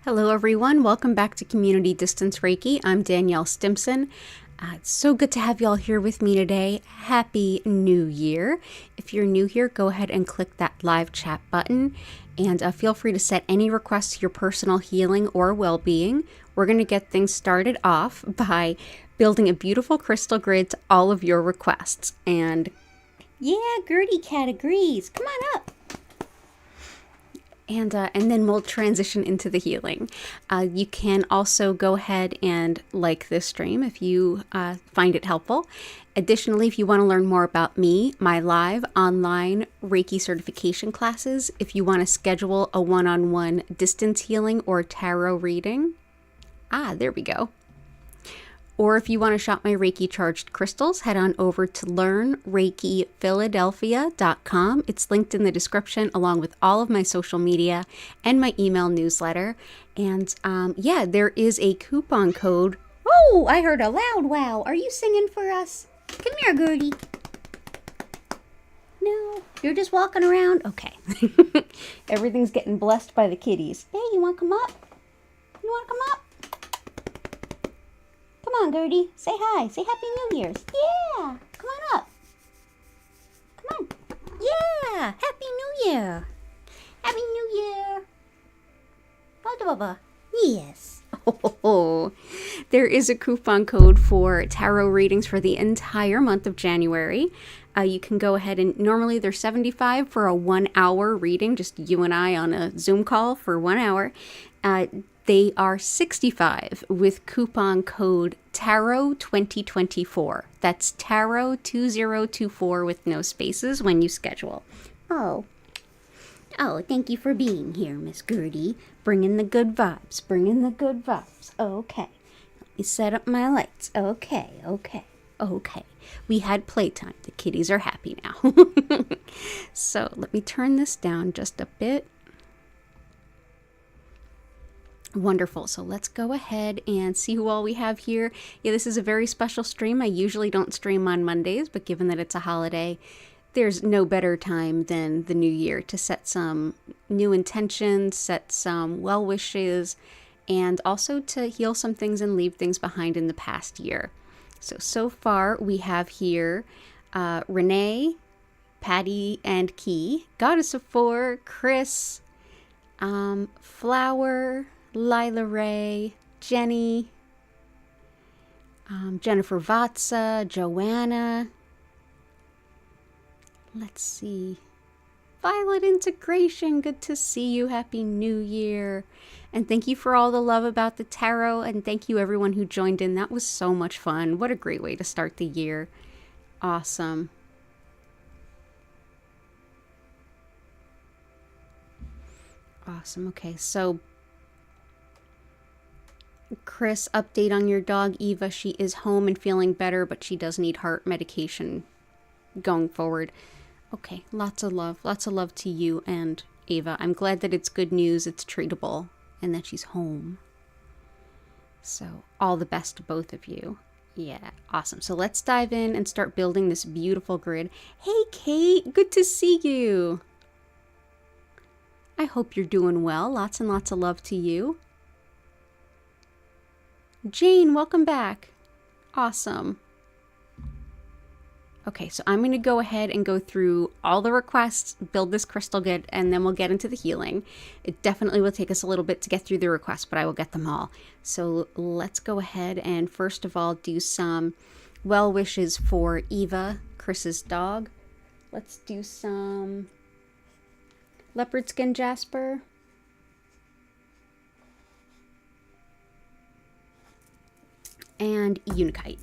Hello everyone, welcome back to Community Distance Reiki. I'm Danielle Stimpson. It's so good to have you all here with me today. Happy New Year. If you're new here, go ahead and click that live chat button and feel free to set any requests to your personal healing or well-being. We're going to get things started off by building a beautiful crystal grid to all of your requests. And yeah, Gertie Cat agrees. Come on up. And then we'll transition into the healing. You can also go ahead and like this stream if you find it helpful. Additionally, if you want to learn more about me, my live online Reiki certification classes, if you want to schedule a one-on-one distance healing or tarot reading, there we go. Or if you want to shop my Reiki charged crystals, head on over to learnreikiphiladelphia.com. It's linked in the description along with all of my social media and my email newsletter. And there is a coupon code. Oh, I heard a loud wow. Are you singing for us? Come here, Gertie. No, you're just walking around? Okay. Everything's getting blessed by the kitties. Hey, you want to come up? You want to come up? Come on, Gertie. Say hi. Say Happy New Year's. Yeah. Come on up. Come on. Yeah. Happy New Year. Happy New Year. Baba. Yes. Oh, there is a coupon code for tarot readings for the entire month of January. You can go ahead and normally they're $75 for a 1 hour reading, just you and I on a Zoom call for 1 hour. They are $65 with coupon code Tarot 2024. That's Tarot 2024 with no spaces when you schedule. Oh, thank you for being here, Miss Gertie. Bringing the good vibes. Okay. Let me set up my lights. Okay. We had playtime. The kitties are happy now. So let me turn this down just a bit. Wonderful. So let's go ahead and see who all we have here. Yeah, this is a very special stream. I usually don't stream on Mondays, but given that it's a holiday, there's no better time than the new year to set some new intentions, set some well wishes, and also to heal some things and leave things behind in the past year. So far we have here Renee, Patty and Key, Goddess of Four, Chris, Flower, Lila Ray, Jenny, Jennifer Vatsa, Joanna. Let's see. Violet Integration, good to see you. Happy New Year. And thank you for all the love about the tarot. And thank you everyone who joined in. That was so much fun. What a great way to start the year. Awesome. Awesome. Okay, so Chris, update on your dog, Eva. She is home and feeling better, but she does need heart medication going forward. Okay, lots of love to you and Ava. I'm glad that it's good news, it's treatable, and that she's home. So all the best to both of you. Yeah, awesome. So let's dive in and start building this beautiful grid. Hey, Kate, good to see you. I hope you're doing well. Lots and lots of love to you. Jane, welcome back. Awesome. Okay, so I'm going to go ahead and go through all the requests, build this crystal grid, and then we'll get into the healing. It definitely will take us a little bit to get through the requests, but I will get them all. So let's go ahead and first of all do some well wishes for Eva, Chris's dog. Let's do some leopard skin jasper. And Unikite.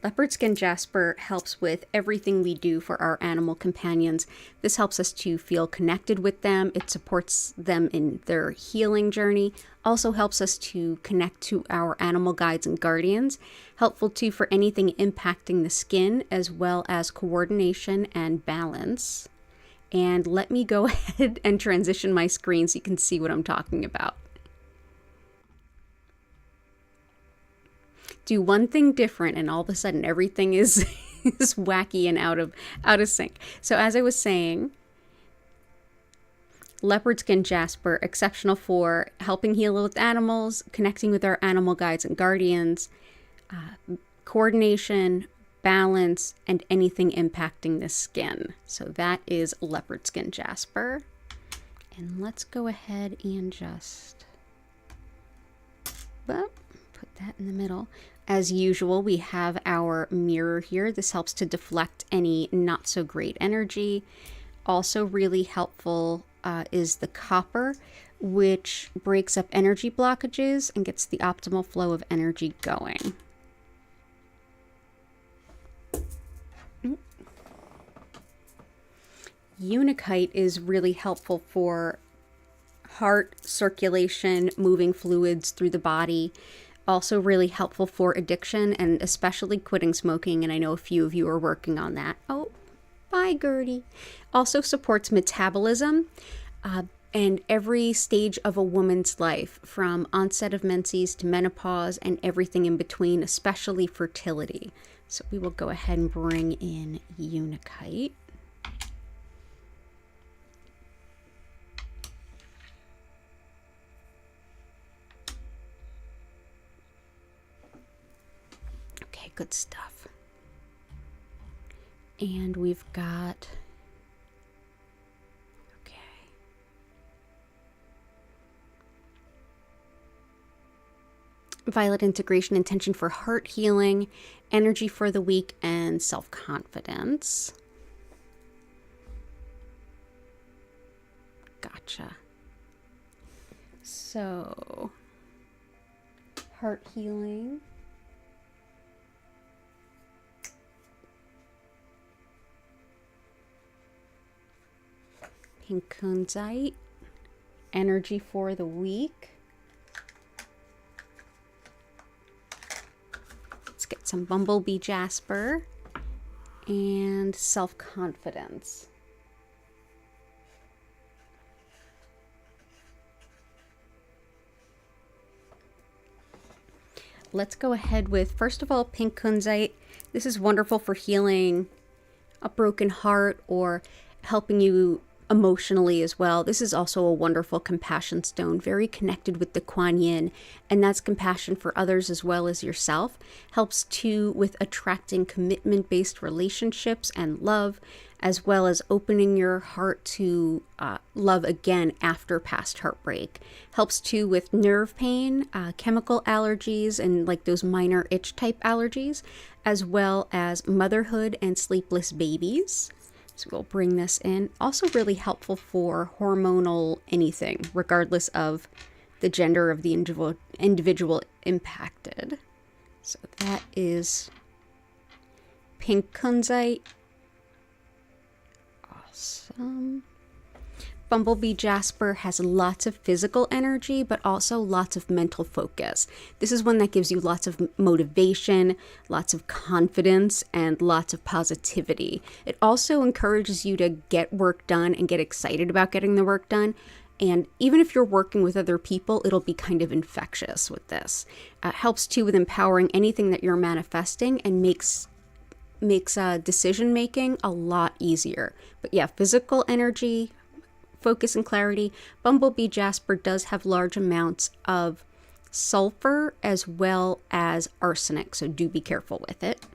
Leopard skin jasper helps with everything we do for our animal companions. This helps us to feel connected with them. It supports them in their healing journey. Also helps us to connect to our animal guides and guardians. Helpful too for anything impacting the skin as well as coordination and balance. And let me go ahead and transition my screen so you can see what I'm talking about. Do one thing different and all of a sudden everything is wacky and out of sync. So as I was saying, Leopard skin jasper, exceptional for helping heal with animals, connecting with our animal guides and guardians, coordination, balance, and anything impacting the skin. So that is leopard skin jasper. And let's go ahead and just put that in the middle. As usual, we have our mirror here. This helps to deflect any not so great energy. Also really helpful is the copper, which breaks up energy blockages and gets the optimal flow of energy going. Unakite is really helpful for heart circulation, moving fluids through the body. Also really helpful for addiction and especially quitting smoking. And I know a few of you are working on that. Oh, bye, Gertie. Also supports metabolism and every stage of a woman's life, from onset of menses to menopause and everything in between, especially fertility. So we will go ahead and bring in Unakite. Okay, good stuff. And we've got, okay. Violet integration, intention for heart healing, energy for the week, and self-confidence. Gotcha. So, heart healing. Pink kunzite, energy for the week. Let's get some bumblebee jasper and self-confidence. Let's go ahead with, first of all, pink kunzite. This is wonderful for healing a broken heart or helping you emotionally as well. This is also a wonderful compassion stone, very connected with the Kuan Yin, and that's compassion for others as well as yourself. Helps too with attracting commitment-based relationships and love, as well as opening your heart to love again after past heartbreak. Helps too with nerve pain, chemical allergies, and like those minor itch type allergies, as well as motherhood and sleepless babies. So we'll bring this in. Also really helpful for hormonal anything, regardless of the gender of the individual impacted. So that is pink kunzite. Awesome. Bumblebee jasper has lots of physical energy, but also lots of mental focus. This is one that gives you lots of motivation, lots of confidence, and lots of positivity. It also encourages you to get work done and get excited about getting the work done. And even if you're working with other people, it'll be kind of infectious with this. Helps too with empowering anything that you're manifesting and makes decision making a lot easier. But yeah, physical energy, focus and clarity. Bumblebee jasper does have large amounts of sulfur as well as arsenic, so do be careful with it.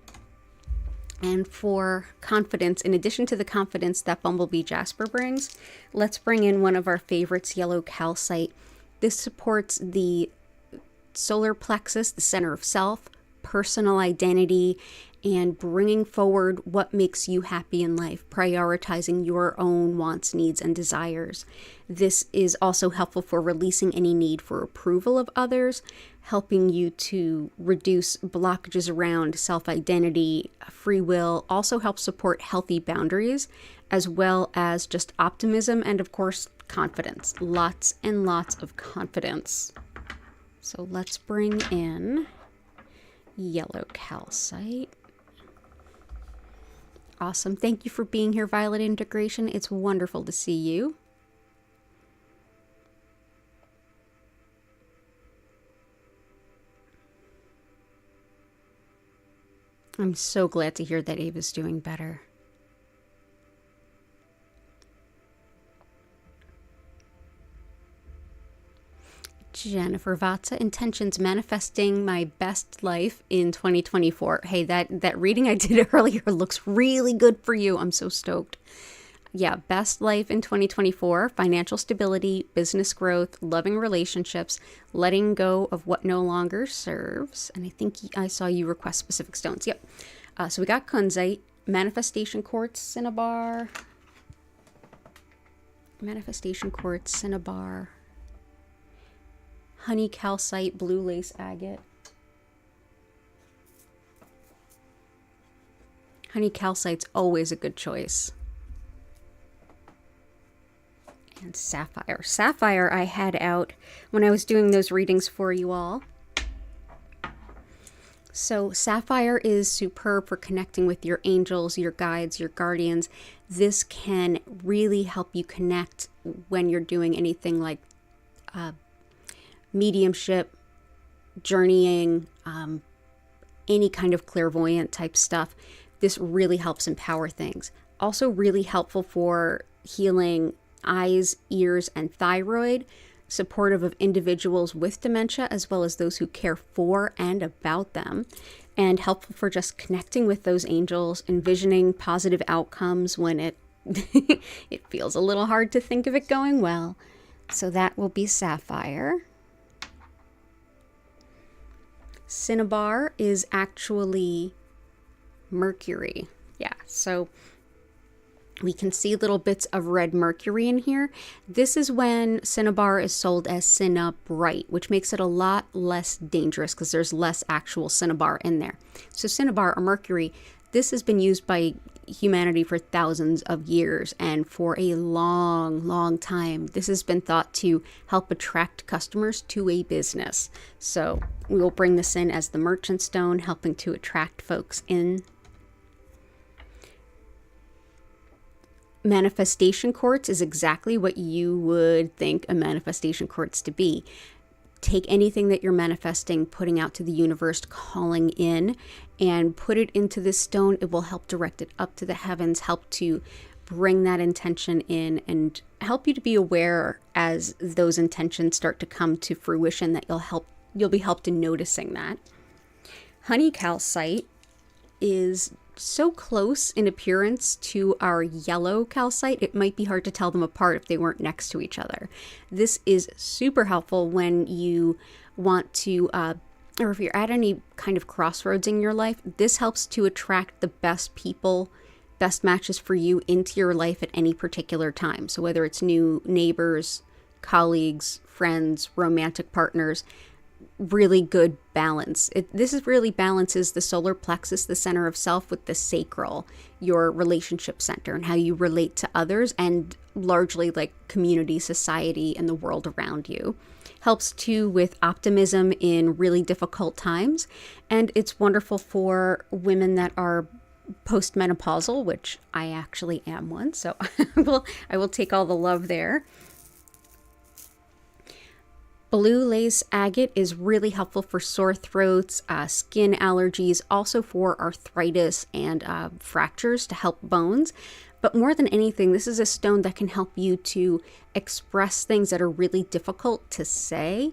And for confidence, in addition to the confidence that bumblebee jasper brings, let's bring in one of our favorites, yellow calcite. This supports the solar plexus, the center of self, personal identity, and bringing forward what makes you happy in life, prioritizing your own wants, needs, and desires. This is also helpful for releasing any need for approval of others, helping you to reduce blockages around self-identity, free will, also helps support healthy boundaries, as well as just optimism and, of course, confidence. Lots and lots of confidence. So let's bring in yellow calcite. Awesome. Thank you for being here, Violet Integration. It's wonderful to see you. I'm so glad to hear that Ava's doing better. Jennifer Vatsa, intentions manifesting my best life in 2024. Hey, that reading I did earlier looks really good for you. I'm so stoked. Yeah, best life in 2024, financial stability, business growth, loving relationships, letting go of what no longer serves. And I think I saw you request specific stones. Yep. So we got kunzite, manifestation quartz, cinnabar, honey calcite, blue lace agate. Honey calcite's always a good choice. And sapphire. Sapphire I had out when I was doing those readings for you all. So sapphire is superb for connecting with your angels, your guides, your guardians. This can really help you connect when you're doing anything like mediumship, journeying, any kind of clairvoyant type stuff. This really helps empower things. Also really helpful for healing eyes, ears, and thyroid, supportive of individuals with dementia as well as those who care for and about them, and helpful for just connecting with those angels, envisioning positive outcomes when it it feels a little hard to think of it going well. So that will be sapphire. Cinnabar is actually mercury. Yeah, so we can see little bits of red mercury in here. This is when cinnabar is sold as cinnabrite, which makes it a lot less dangerous because there's less actual cinnabar in there. So cinnabar or mercury, this has been used by humanity for thousands of years, and for a long, long time, this has been thought to help attract customers to a business. So we will bring this in as the merchant stone, helping to attract folks in. Manifestation quartz is exactly what you would think a manifestation quartz to be. Take anything that you're manifesting, putting out to the universe, calling in, and put it into this stone. It will help direct it up to the heavens, help to bring that intention in, and help you to be aware as those intentions start to come to fruition that you'll be helped in noticing that. Honey calcite is so close in appearance to our yellow calcite, it might be hard to tell them apart if they weren't next to each other. This is super helpful when you want to, or if you're at any kind of crossroads in your life. This helps to attract the best people, best matches for you into your life at any particular time. So whether it's new neighbors, colleagues, friends, romantic partners, really good balance. This is really balances the solar plexus, the center of self, with the sacral, your relationship center, and how you relate to others, and largely like community, society, and the world around you. Helps too with optimism in really difficult times, and it's wonderful for women that are postmenopausal, which I actually am one, so I will take all the love there. Blue lace agate is really helpful for sore throats, skin allergies, also for arthritis and fractures to help bones. But more than anything, this is a stone that can help you to express things that are really difficult to say,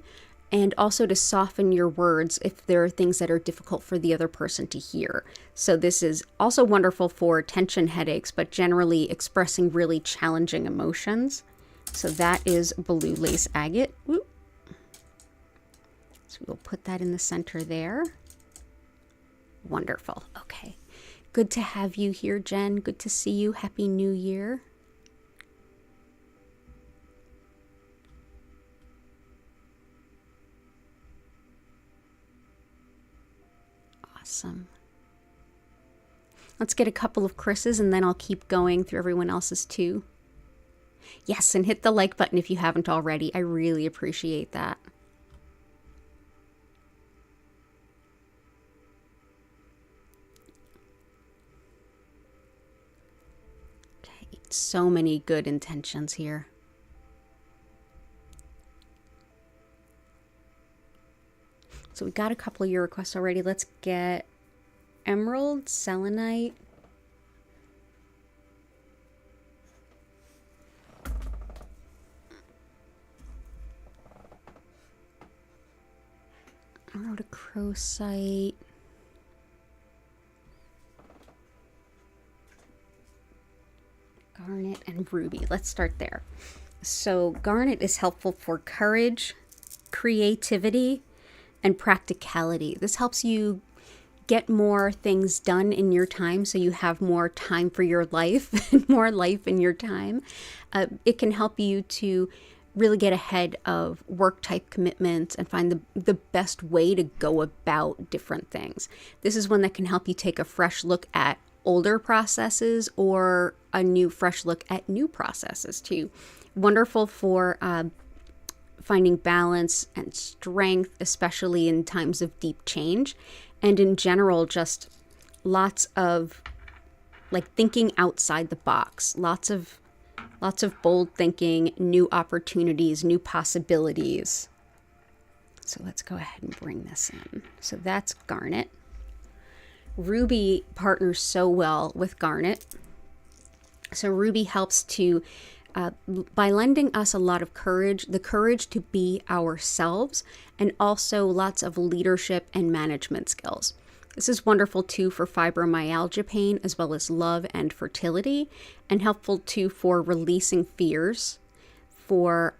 and also to soften your words if there are things that are difficult for the other person to hear. So this is also wonderful for tension headaches, but generally expressing really challenging emotions. So that is blue lace agate. Whoop. So we'll put that in the center there. Wonderful. Okay. Good to have you here, Jen. Good to see you. Happy New Year. Awesome. Let's get a couple of Chris's and then I'll keep going through everyone else's too. Yes, and hit the like button if you haven't already. I really appreciate that. So many good intentions here. So we got a couple of your requests already. Let's get emerald, selenite, Rhodochrosite. Garnet and ruby. Let's start there. So garnet is helpful for courage, creativity, and practicality. This helps you get more things done in your time, so you have more time for your life and more life in your time. It can help you to really get ahead of work type commitments and find the best way to go about different things. This is one that can help you take a fresh look at older processes or a new fresh look at new processes too. Wonderful for finding balance and strength, especially in times of deep change. And in general, just lots of like thinking outside the box, lots of bold thinking, new opportunities, new possibilities. So let's go ahead and bring this in. So that's garnet. Ruby partners so well with garnet. So ruby helps to, by lending us a lot of courage, the courage to be ourselves, and also lots of leadership and management skills. This is wonderful too for fibromyalgia pain, as well as love and fertility, and helpful too for releasing fears, for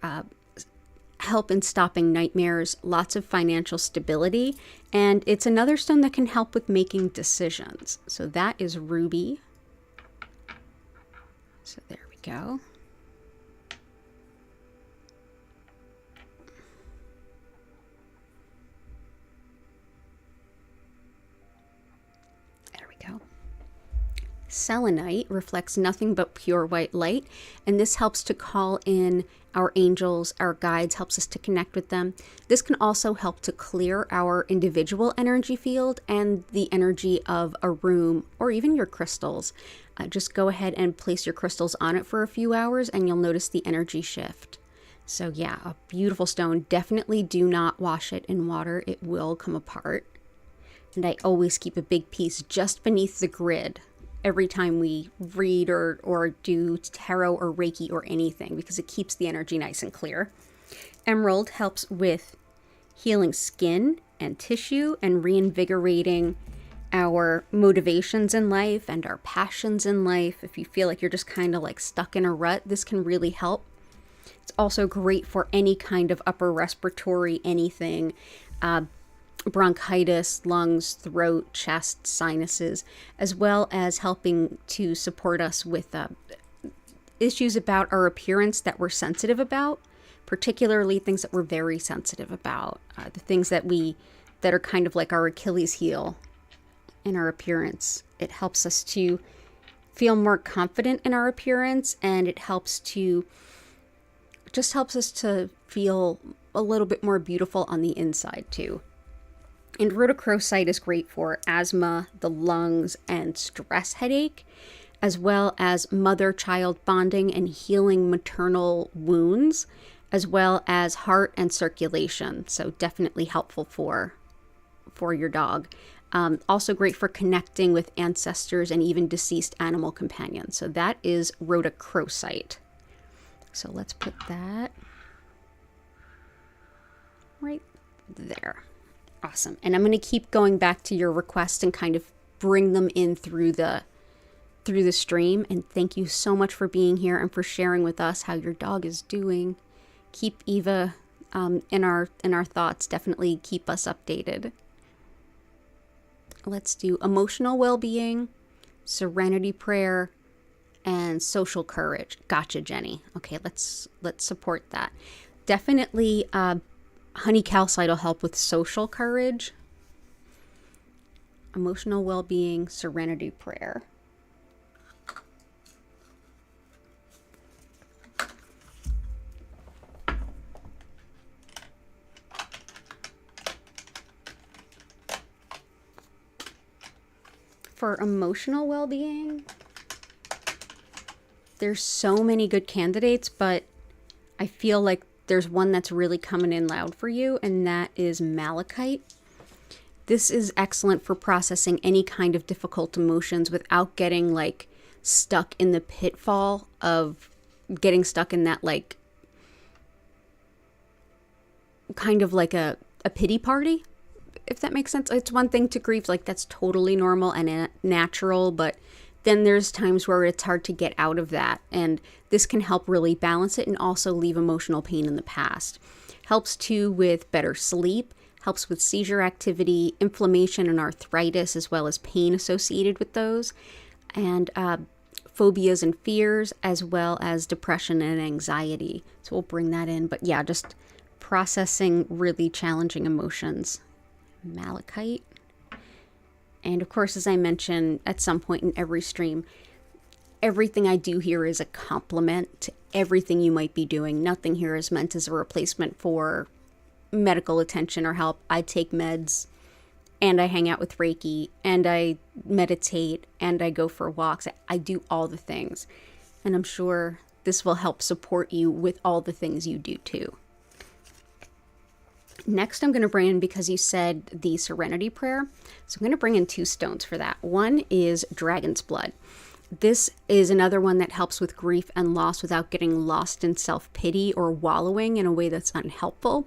help in stopping nightmares, lots of financial stability, and it's another stone that can help with making decisions. So that is ruby. So there we go. Selenite reflects nothing but pure white light, and this helps to call in our angels, our guides, helps us to connect with them. This can also help to clear our individual energy field and the energy of a room or even your crystals. Just go ahead and place your crystals on it for a few hours and you'll notice the energy shift. So yeah, a beautiful stone. Definitely do not wash it in water. It will come apart. And I always keep a big piece just beneath the grid every time we read or do tarot or Reiki or anything, because it keeps the energy nice and clear. Emerald helps with healing skin and tissue and reinvigorating our motivations in life and our passions in life. If you feel like you're just kind of like stuck in a rut, this can really help. It's also great for any kind of upper respiratory anything, bronchitis, lungs, throat, chest, sinuses, as well as helping to support us with issues about our appearance that we're sensitive about, particularly things that we're very sensitive about, the things that are kind of like our Achilles heel in our appearance. It helps us to feel more confident in our appearance, and it helps us to feel a little bit more beautiful on the inside too. And rhodochrosite is great for asthma, the lungs, and stress headache, as well as mother-child bonding and healing maternal wounds, as well as heart and circulation. So definitely helpful for your dog. Also great for connecting with ancestors and even deceased animal companions. So that is rhodochrosite. So let's put that right there. Awesome. And I'm going to keep going back to your requests and kind of bring them in through the stream. And thank you so much for being here and for sharing with us how your dog is doing. Keep Eva in our thoughts. Definitely keep us updated. Let's do emotional well-being, serenity prayer, and social courage. Gotcha, Jenny. Okay, let's support that. Definitely honey calcite will help with social courage, emotional well-being, serenity prayer. For emotional well-being, there's so many good candidates, but I feel like there's one that's really coming in loud for you, and that is malachite. This is excellent for processing any kind of difficult emotions without getting like stuck in the pitfall of getting stuck in that like kind of like a pity party if that makes sense. It's one thing to grieve, like that's totally normal and natural, but then there's times where it's hard to get out of that. And this can help really balance it and also leave emotional pain in the past. Helps too with better sleep, helps with seizure activity, inflammation and arthritis, as well as pain associated with those, and phobias and fears, as well as depression and anxiety. So we'll bring that in. But yeah, just processing really challenging emotions. Malachite. And of course, as I mentioned at some point in every stream, everything I do here is a complement to everything you might be doing. Nothing here is meant as a replacement for medical attention or help. I take meds, and I hang out with Reiki, and I meditate, and I go for walks. I do all the things. And I'm sure this will help support you with all the things you do too. Next, I'm going to bring in, because you said the Serenity Prayer, so I'm going to bring in 2 stones for that. One is Dragon's Blood. This is another one that helps with grief and loss without getting lost in self-pity or wallowing in a way that's unhelpful.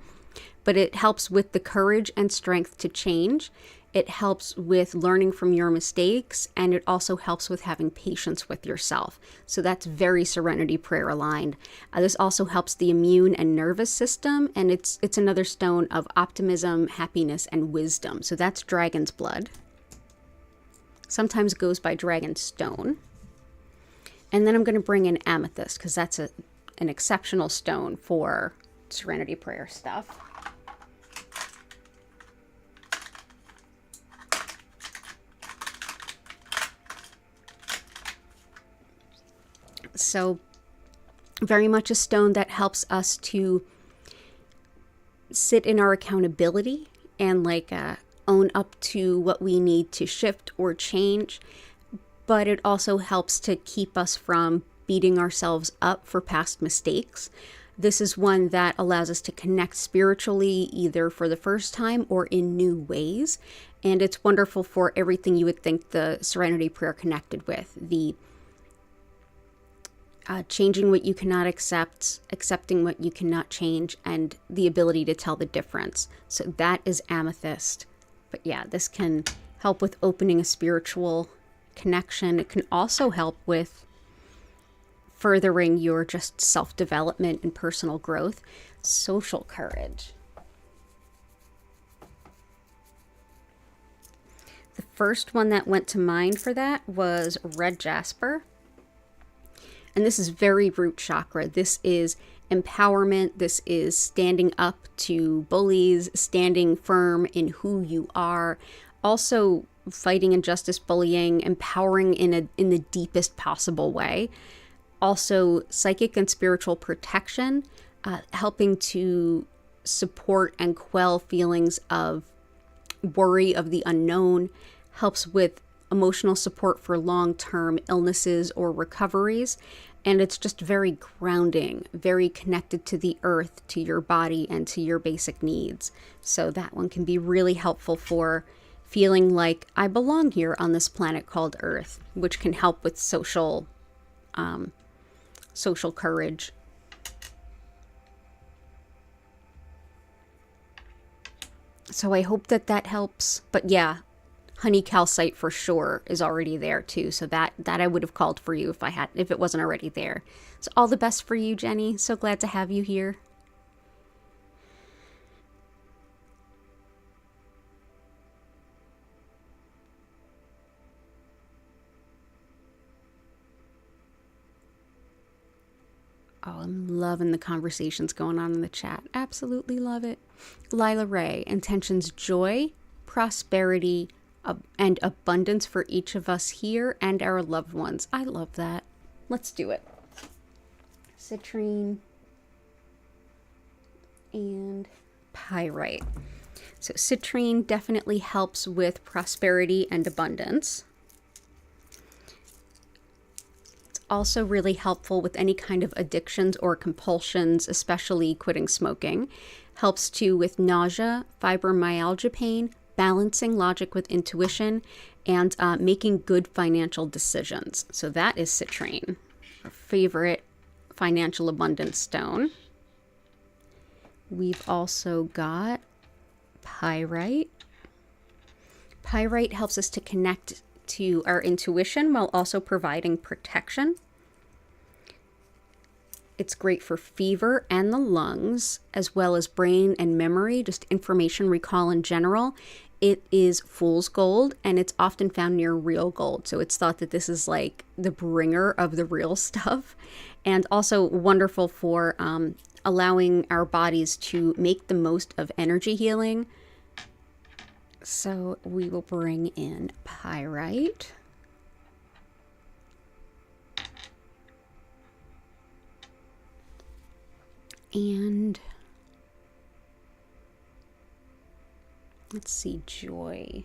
But it helps with the courage and strength to change. It helps with learning from your mistakes, and it also helps with having patience with yourself. So that's very Serenity Prayer aligned. This also helps the immune and nervous system, and it's another stone of optimism, happiness, and wisdom. So that's Dragon's Blood. Sometimes it goes by Dragon Stone. And then I'm going to bring in Amethyst, because that's an exceptional stone for Serenity Prayer stuff. So very much a stone that helps us to sit in our accountability and own up to what we need to shift or change. But it also helps to keep us from beating ourselves up for past mistakes. This is one that allows us to connect spiritually, either for the first time or in new ways. And it's wonderful for everything you would think the Serenity Prayer connected with. The changing what you cannot accept, accepting what you cannot change, and the ability to tell the difference. So that is Amethyst. But yeah, this can help with opening a spiritual connection. It can also help with furthering your just self-development and personal growth. Social courage. The first one that went to mind for that was red jasper. And this is very root chakra. This is empowerment. This is standing up to bullies, standing firm in who you are. Also fighting injustice, bullying, empowering in the deepest possible way. Also psychic and spiritual protection, helping to support and quell feelings of worry of the unknown, helps with emotional support for long-term illnesses or recoveries. And it's just very grounding, very connected to the earth, to your body, and to your basic needs. So that one can be really helpful for feeling like I belong here on this planet called Earth, which can help with social courage. So I hope that helps. But yeah, honey calcite for sure is already there too. So that I would have called for you if it wasn't already there. So all the best for you, Jenny. So glad to have you here. Oh, I'm loving the conversations going on in the chat. Absolutely love it. Lila Ray, intentions joy, prosperity, and abundance for each of us here and our loved ones. I love that. Let's do it. Citrine and pyrite. So citrine definitely helps with prosperity and abundance. Also really helpful with any kind of addictions or compulsions, especially quitting smoking. Helps too with nausea, fibromyalgia pain, balancing logic with intuition, and making good financial decisions. So that is citrine, our favorite financial abundance stone. We've also got pyrite. Pyrite helps us to connect to our intuition while also providing protection. It's great for fever and the lungs, as well as brain and memory, just information recall in general. It is fool's gold, and it's often found near real gold. So it's thought that this is like the bringer of the real stuff, and also wonderful for allowing our bodies to make the most of energy healing. So we will bring in pyrite. And let's see, joy.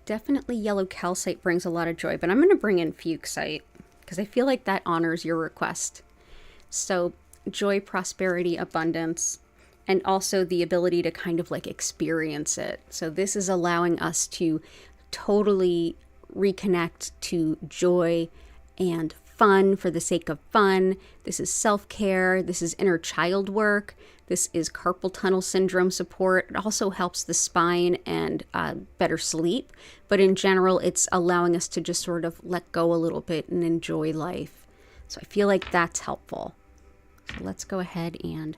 Definitely yellow calcite brings a lot of joy, but I'm going to bring in fuchsite because I feel like that honors your request. So joy, prosperity, abundance, and also the ability to kind of like experience it. So this is allowing us to totally reconnect to joy and fun for the sake of fun. This is self-care. This is inner child work. This is carpal tunnel syndrome support. It also helps the spine and better sleep. But in general, it's allowing us to just sort of let go a little bit and enjoy life. So I feel like that's helpful. So let's go ahead and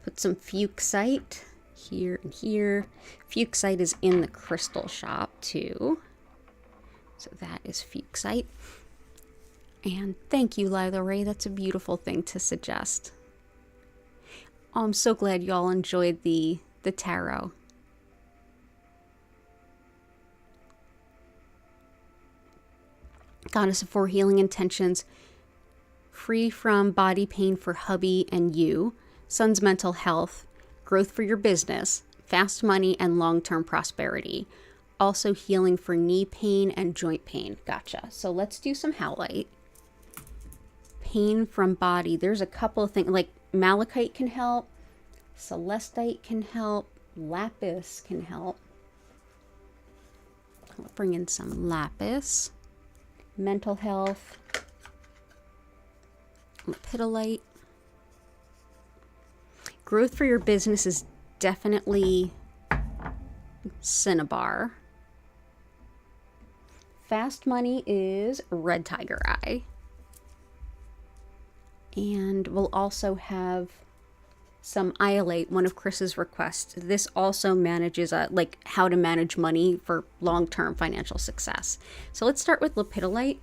put some fuchsite here and here. Fuchsite is in the crystal shop too. So that is fuchsite. And thank you, Lila Ray. That's a beautiful thing to suggest. Oh, I'm so glad you all enjoyed the tarot. Goddess of Four Healing Intentions. Free from body pain for hubby and you. Son's mental health. Growth for your business. Fast money and long-term prosperity. Also healing for knee pain and joint pain. Gotcha. So let's do some howlite. Pain from body. There's a couple of things like malachite can help. Celestite can help. Lapis can help. I'll bring in some lapis. Mental health. Lepidolite. Growth for your business is definitely cinnabar. Fast money is red tiger eye. And we'll also have some iolite, one of Chris's requests. This also manages like how to manage money for long-term financial success. So let's start with lepidolite.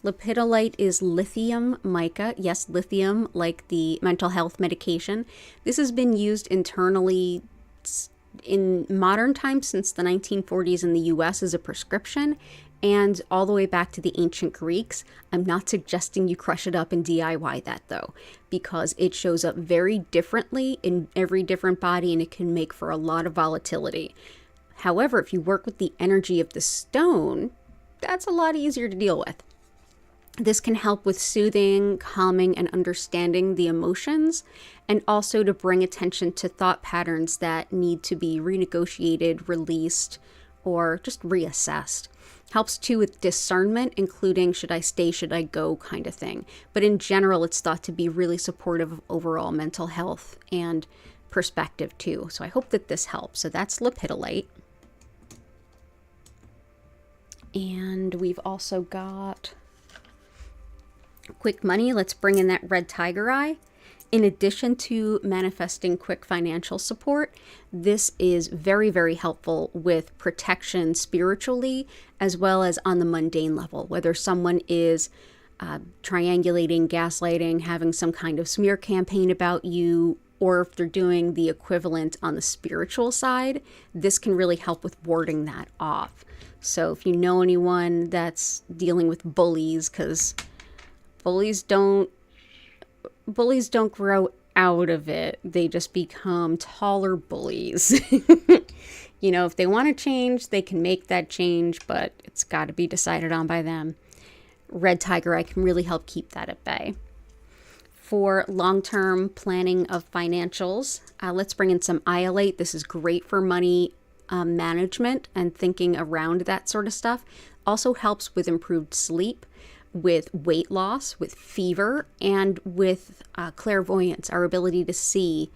Lepidolite is lithium mica. Yes, lithium, like the mental health medication. This has been used internally in modern times since the 1940s in the US as a prescription, and all the way back to the ancient Greeks. I'm not suggesting you crush it up and DIY that though, because it shows up very differently in every different body and it can make for a lot of volatility. However, if you work with the energy of the stone, that's a lot easier to deal with. This can help with soothing, calming, and understanding the emotions, and also to bring attention to thought patterns that need to be renegotiated, released, or just reassessed. Helps too with discernment, including should I stay, should I go kind of thing. But in general, it's thought to be really supportive of overall mental health and perspective too. So I hope that this helps. So that's lepidolite. And we've also got quick money. Let's bring in that red tiger eye. In addition to manifesting quick financial support, this is very, very helpful with protection spiritually, as well as on the mundane level, whether someone is triangulating, gaslighting, having some kind of smear campaign about you, or if they're doing the equivalent on the spiritual side, this can really help with warding that off. So if you know anyone that's dealing with bullies, because bullies don't grow out of it. They just become taller bullies. You know, if they want to change, they can make that change, but it's got to be decided on by them. Red tiger eye can really help keep that at bay. For long-term planning of financials, let's bring in some iolite. This is great for money management and thinking around that sort of stuff. Also helps with improved sleep, with weight loss, with fever, and with clairvoyance, our ability to see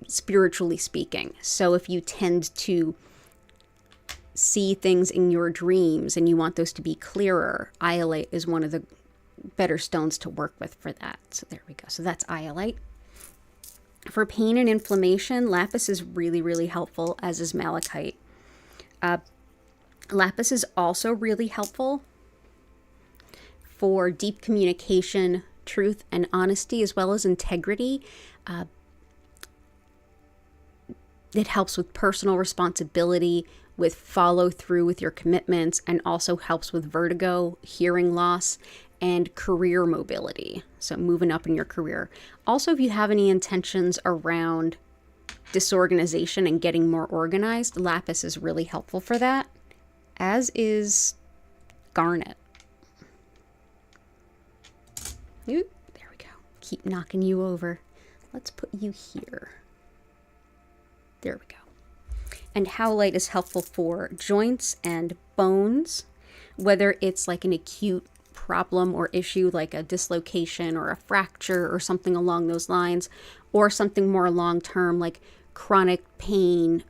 spiritually speaking. So if you tend to see things in your dreams and you want those to be clearer, iolite is one of the better stones to work with for that. So there we go. So that's iolite. For pain and inflammation, lapis is really, really helpful, as is malachite. Lapis is also really helpful for deep communication, truth, and honesty, as well as integrity. It helps with personal responsibility, with follow through with your commitments, and also helps with vertigo, hearing loss, and career mobility. So moving up in your career. Also, if you have any intentions around disorganization and getting more organized, lapis is really helpful for that, as is garnet. Ooh, there we go. Keep knocking you over. Let's put you here. There we go. And howlite is helpful for joints and bones, whether it's like an acute problem or issue like a dislocation or a fracture or something along those lines, or something more long-term like chronic pain,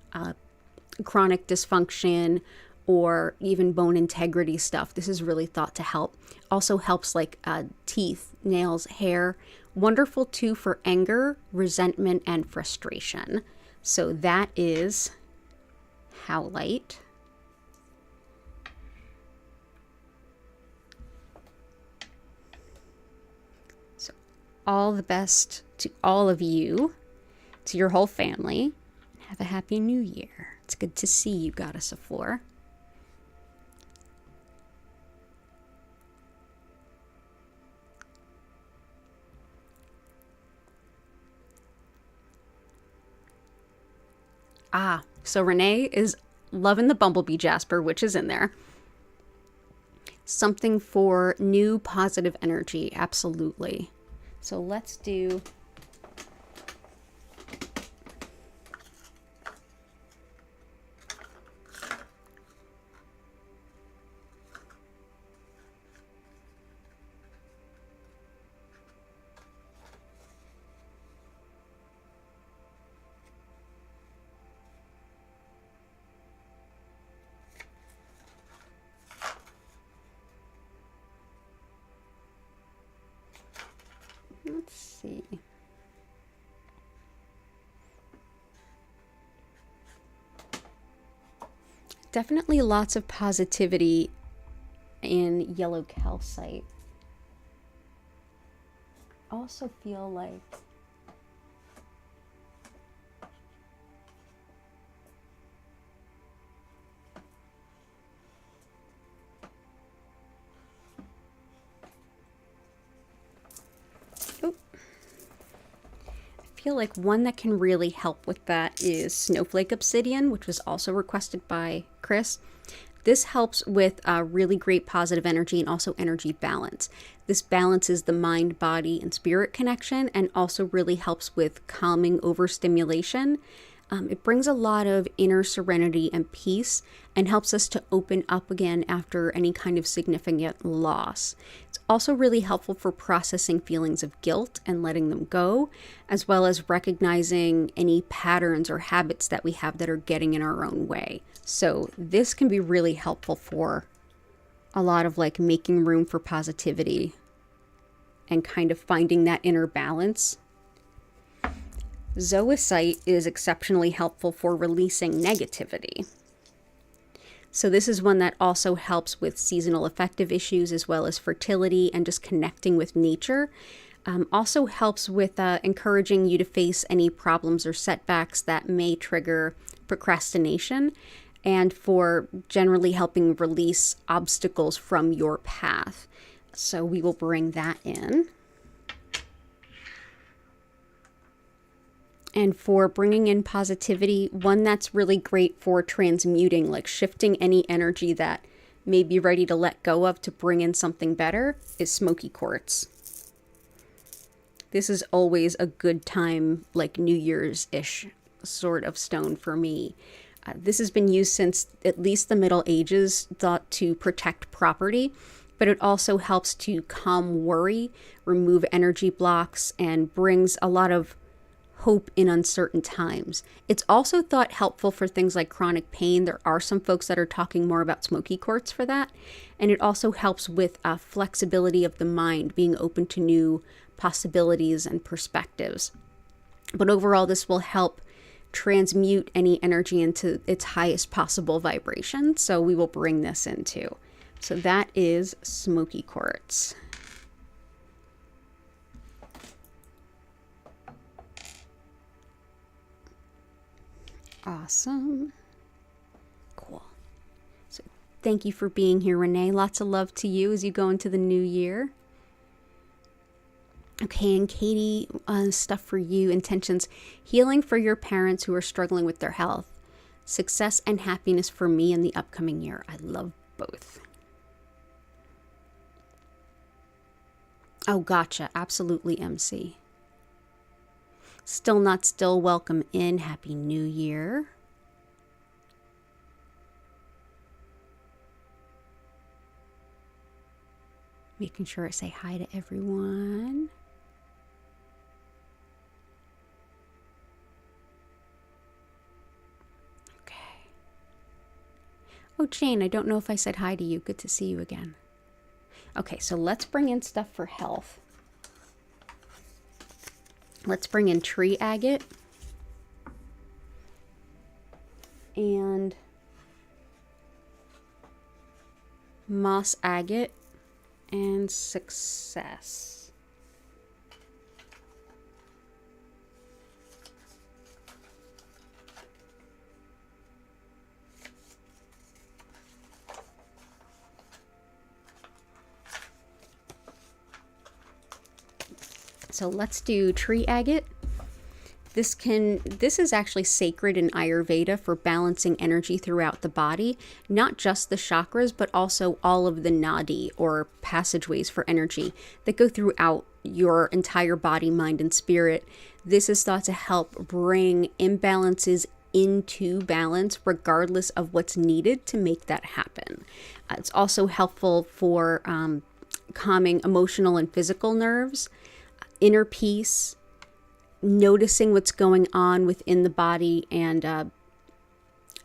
chronic dysfunction, or even bone integrity stuff. This is really thought to help. Also helps like teeth, nails, hair. Wonderful too for anger, resentment, and frustration. So that is howlite. So all the best to all of you, to your whole family. Have a happy new year. It's good to see you, Goddess of Floor. So Renee is loving the bumblebee jasper, which is in there. Something for new positive energy, absolutely. So let's do... Let's see. Definitely lots of positivity in yellow calcite. Also feel like one that can really help with that is Snowflake Obsidian, which was also requested by Chris. This helps with really great positive energy and also energy balance. This balances the mind, body, and spirit connection, and also really helps with calming overstimulation. It brings a lot of inner serenity and peace and helps us to open up again after any kind of significant loss. It's also really helpful for processing feelings of guilt and letting them go, as well as recognizing any patterns or habits that we have that are getting in our own way. So this can be really helpful for a lot of like making room for positivity and kind of finding that inner balance. Zoisite is exceptionally helpful for releasing negativity. So this is one that also helps with seasonal affective issues as well as fertility and just connecting with nature. Also helps with encouraging you to face any problems or setbacks that may trigger procrastination, and for generally helping release obstacles from your path. So we will bring that in. And for bringing in positivity, one that's really great for transmuting, like shifting any energy that may be ready to let go of to bring in something better, is smoky quartz. This is always a good time, like New Year's-ish sort of stone for me. This has been used since at least the Middle Ages, thought to protect property, but it also helps to calm worry, remove energy blocks, and brings a lot of hope in uncertain times. It's also thought helpful for things like chronic pain. There are some folks that are talking more about smoky quartz for that. And it also helps with flexibility of the mind, being open to new possibilities and perspectives. But overall, this will help transmute any energy into its highest possible vibration. So we will bring this into. So that is smoky quartz. Awesome. Cool. So thank you for being here, Renee. Lots of love to you as you go into the new year. Okay, and Katie, stuff for you, intentions. Healing for your parents who are struggling with their health. Success and happiness for me in the upcoming year. I love both. Oh, gotcha. Absolutely, MC. Still not still, welcome in. Happy New Year. Making sure I say hi to everyone. Okay. Oh, Jane, I don't know if I said hi to you. Good to see you again. Okay, so let's bring in stuff for health. Let's bring in tree agate and moss agate and success. So let's do tree agate. This is actually sacred in Ayurveda for balancing energy throughout the body, not just the chakras, but also all of the nadi or passageways for energy that go throughout your entire body, mind, and spirit. This is thought to help bring imbalances into balance regardless of what's needed to make that happen. It's also helpful for calming emotional and physical nerves, inner peace, noticing what's going on within the body and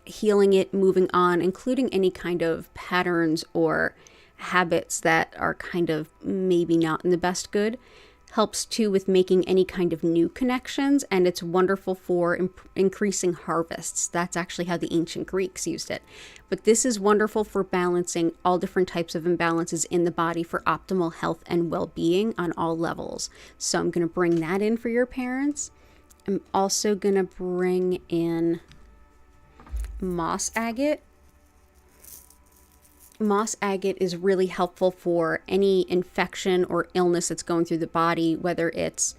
healing it, moving on, including any kind of patterns or habits that are kind of maybe not in the best good. Helps too with making any kind of new connections, and it's wonderful for increasing harvests. That's actually how the ancient Greeks used it. But this is wonderful for balancing all different types of imbalances in the body for optimal health and well-being on all levels. So I'm going to bring that in for your parents. I'm also going to bring in moss agate. Moss agate is really helpful for any infection or illness that's going through the body, whether it's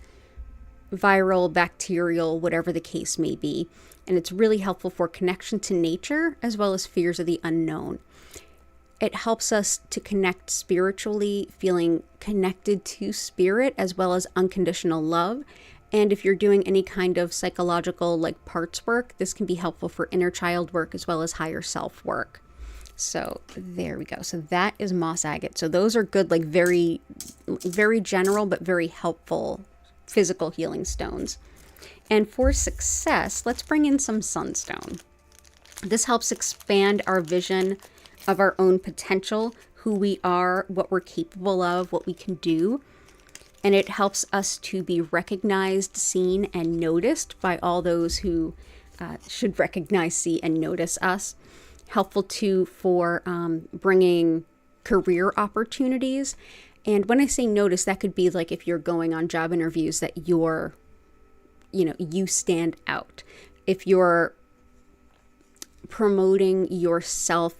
viral, bacterial, whatever the case may be. And it's really helpful for connection to nature as well as fears of the unknown. It helps us to connect spiritually, feeling connected to spirit as well as unconditional love. And if you're doing any kind of psychological like parts work, this can be helpful for inner child work as well as higher self work. So there we go. So that is moss agate. So those are good, like very, very general, but very helpful physical healing stones. And for success, let's bring in some sunstone. This helps expand our vision of our own potential, who we are, what we're capable of, what we can do. And it helps us to be recognized, seen, and noticed by all those who should recognize, see, and notice us. Helpful too for bringing career opportunities. And when I say notice, that could be like if you're going on job interviews that you stand out. If you're promoting yourself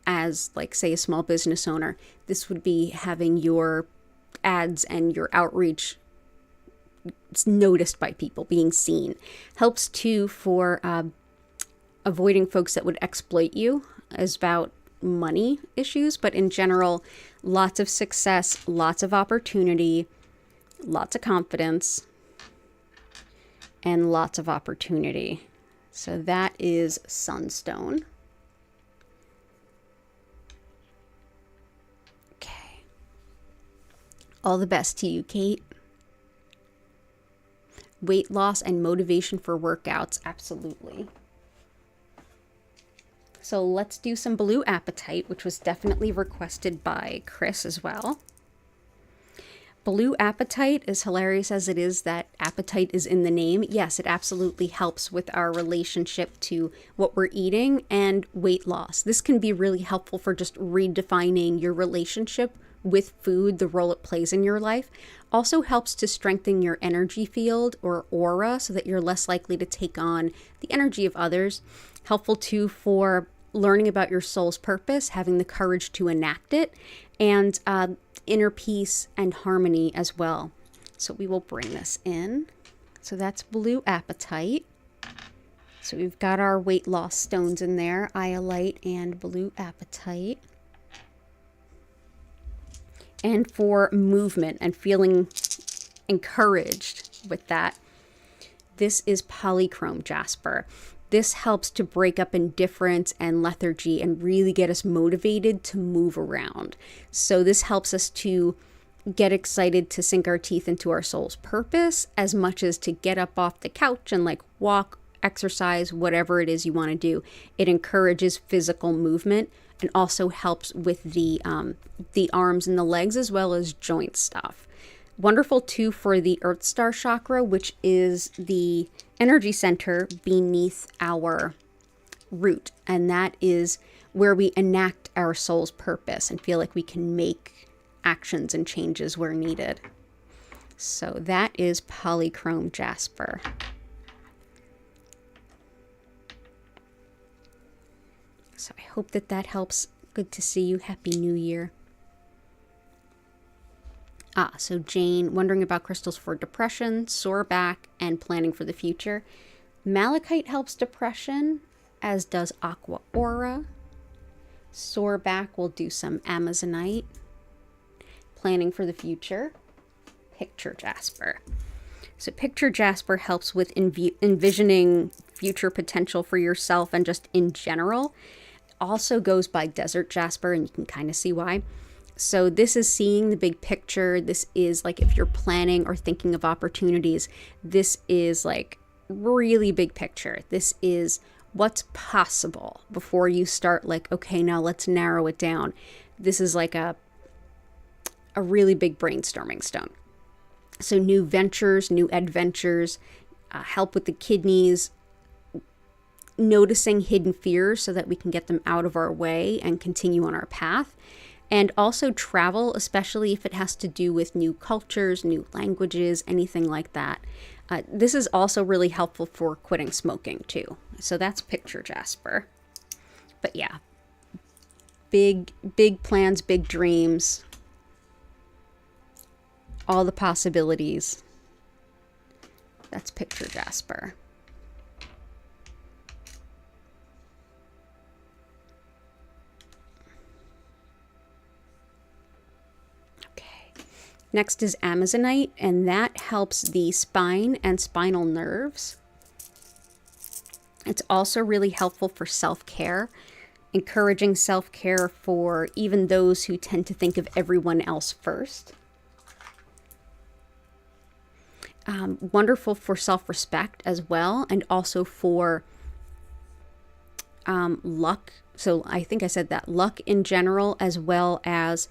as like, say, a small business owner, this would be having your ads and your outreach noticed by people, being seen. Helps too for avoiding folks that would exploit you as about money issues, but in general, lots of success, lots of opportunity, lots of confidence, and lots of opportunity. So that is sunstone. Okay. All the best to you, Kate. weight loss and motivation for workouts. Absolutely. So let's do some blue apatite, which was definitely requested by Chris as well. Blue apatite, as hilarious as it is that apatite is in the name, yes, it absolutely helps with our relationship to what we're eating and weight loss. This can be really helpful for just redefining your relationship with food, the role it plays in your life. Also helps to strengthen your energy field or aura so that you're less likely to take on the energy of others. Helpful too for learning about your soul's purpose, having the courage to enact it, and inner peace and harmony as well. So we will bring this in. So that's blue apatite. So we've got our weight loss stones in there, iolite and blue apatite. And for movement and feeling encouraged with that, this is polychrome jasper. This helps to break up indifference and lethargy and really get us motivated to move around. So this helps us to get excited to sink our teeth into our soul's purpose as much as to get up off the couch and like walk, exercise, whatever it is you want to do. It encourages physical movement and also helps with the arms and the legs as well as joint stuff. Wonderful too for the Earth Star chakra, which is the energy center beneath our root. And that is where we enact our soul's purpose and feel like we can make actions and changes where needed. So that is polychrome jasper. So I hope that that helps. Good to see you. Happy New Year. So Jane, wondering about crystals for depression, sore back, and planning for the future. Malachite helps depression, as does aqua aura. Sore back, we'll do some amazonite. Planning for the future, picture jasper. So picture jasper helps with envisioning future potential for yourself and just in general. Also goes by desert jasper, and you can kind of see why. So this is seeing the big picture. This is like if you're planning or thinking of opportunities, this is like really big picture. This is what's possible before you start like, okay, now let's narrow it down. This is like a really big brainstorming stone. So new ventures, new adventures, help with the kidneys, noticing hidden fears so that we can get them out of our way and continue on our path. And also travel, especially if it has to do with new cultures, new languages, anything like that. This is also really helpful for quitting smoking too. So that's picture jasper. But yeah, big plans, big dreams, all the possibilities. That's picture jasper. Next is amazonite, and that helps the spine and spinal nerves. It's also really helpful for self-care, encouraging self-care for even those who tend to think of everyone else first. Wonderful for self-respect as well, and also for luck. So I think I said that, luck in general, as well as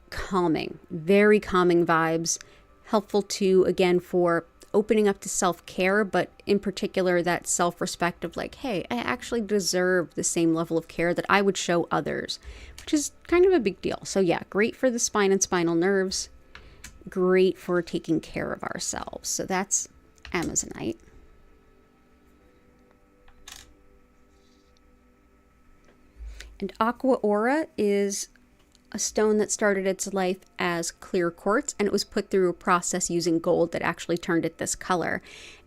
calming, very calming vibes. Helpful too, again, for opening up to self-care, but in particular that self-respect of like, hey, I actually deserve the same level of care that I would show others, which is kind of a big deal. So yeah, great for the spine and spinal nerves, great for taking care of ourselves. So that's amazonite. And aqua aura is a stone that started its life as clear quartz, and it was put through a process using gold that actually turned it this color.